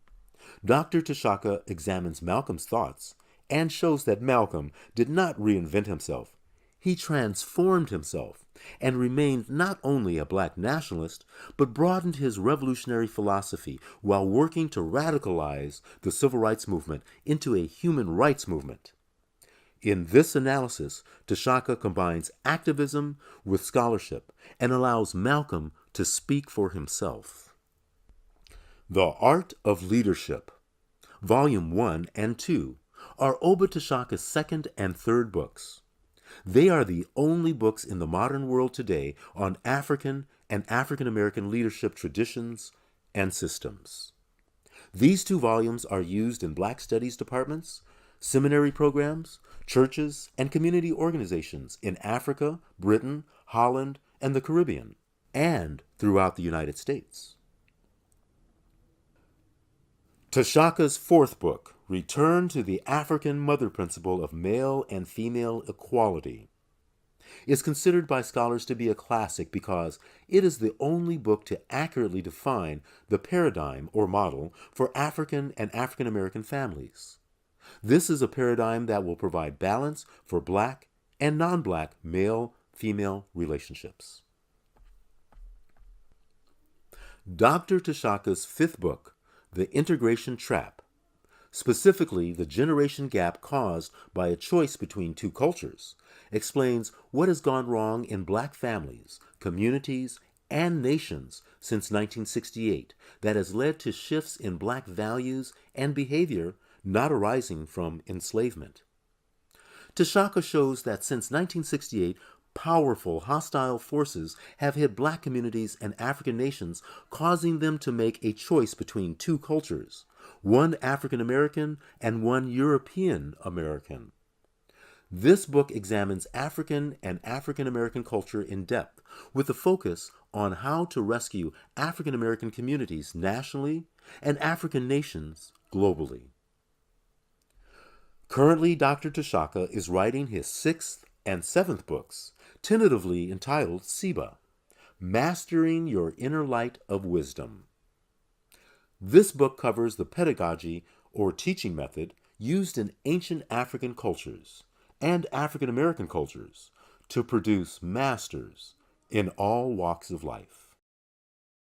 Dr. Tashaka examines Malcolm's thoughts and shows that Malcolm did not reinvent himself. He transformed himself and remained not only a black nationalist, but broadened his revolutionary philosophy while working to radicalize the civil rights movement into a human rights movement. In this analysis, Tashaka combines activism with scholarship and allows Malcolm to speak for himself. The Art of Leadership, Volume 1 and 2, are Oba Tashaka's second and third books. They are the only books in the modern world today on African and African American leadership traditions and systems. These 2 volumes are used in Black Studies departments, seminary programs, churches, and community organizations in Africa, Britain, Holland, and the Caribbean, and throughout the United States. Tashaka's fourth book, Return to the African Mother Principle of Male and Female Equality, is considered by scholars to be a classic because it is the only book to accurately define the paradigm or model for African and African American families. This is a paradigm that will provide balance for Black and non-Black male-female relationships. Dr. Tashaka's fifth book, The Integration Trap, specifically the generation gap caused by a choice between two cultures, explains what has gone wrong in Black families, communities, and nations since 1968 that has led to shifts in Black values and behavior not arising from enslavement. Tashaka shows that since 1968, powerful hostile forces have hit Black communities and African nations, causing them to make a choice between two cultures, one African American and one European American. This book examines African and African American culture in depth, with a focus on how to rescue African American communities nationally and African nations globally. Currently, Dr. Tashaka is writing his sixth and seventh books, tentatively entitled Seba, Mastering Your Inner Light of Wisdom. This book covers the pedagogy or teaching method used in ancient African cultures and African American cultures to produce masters in all walks of life.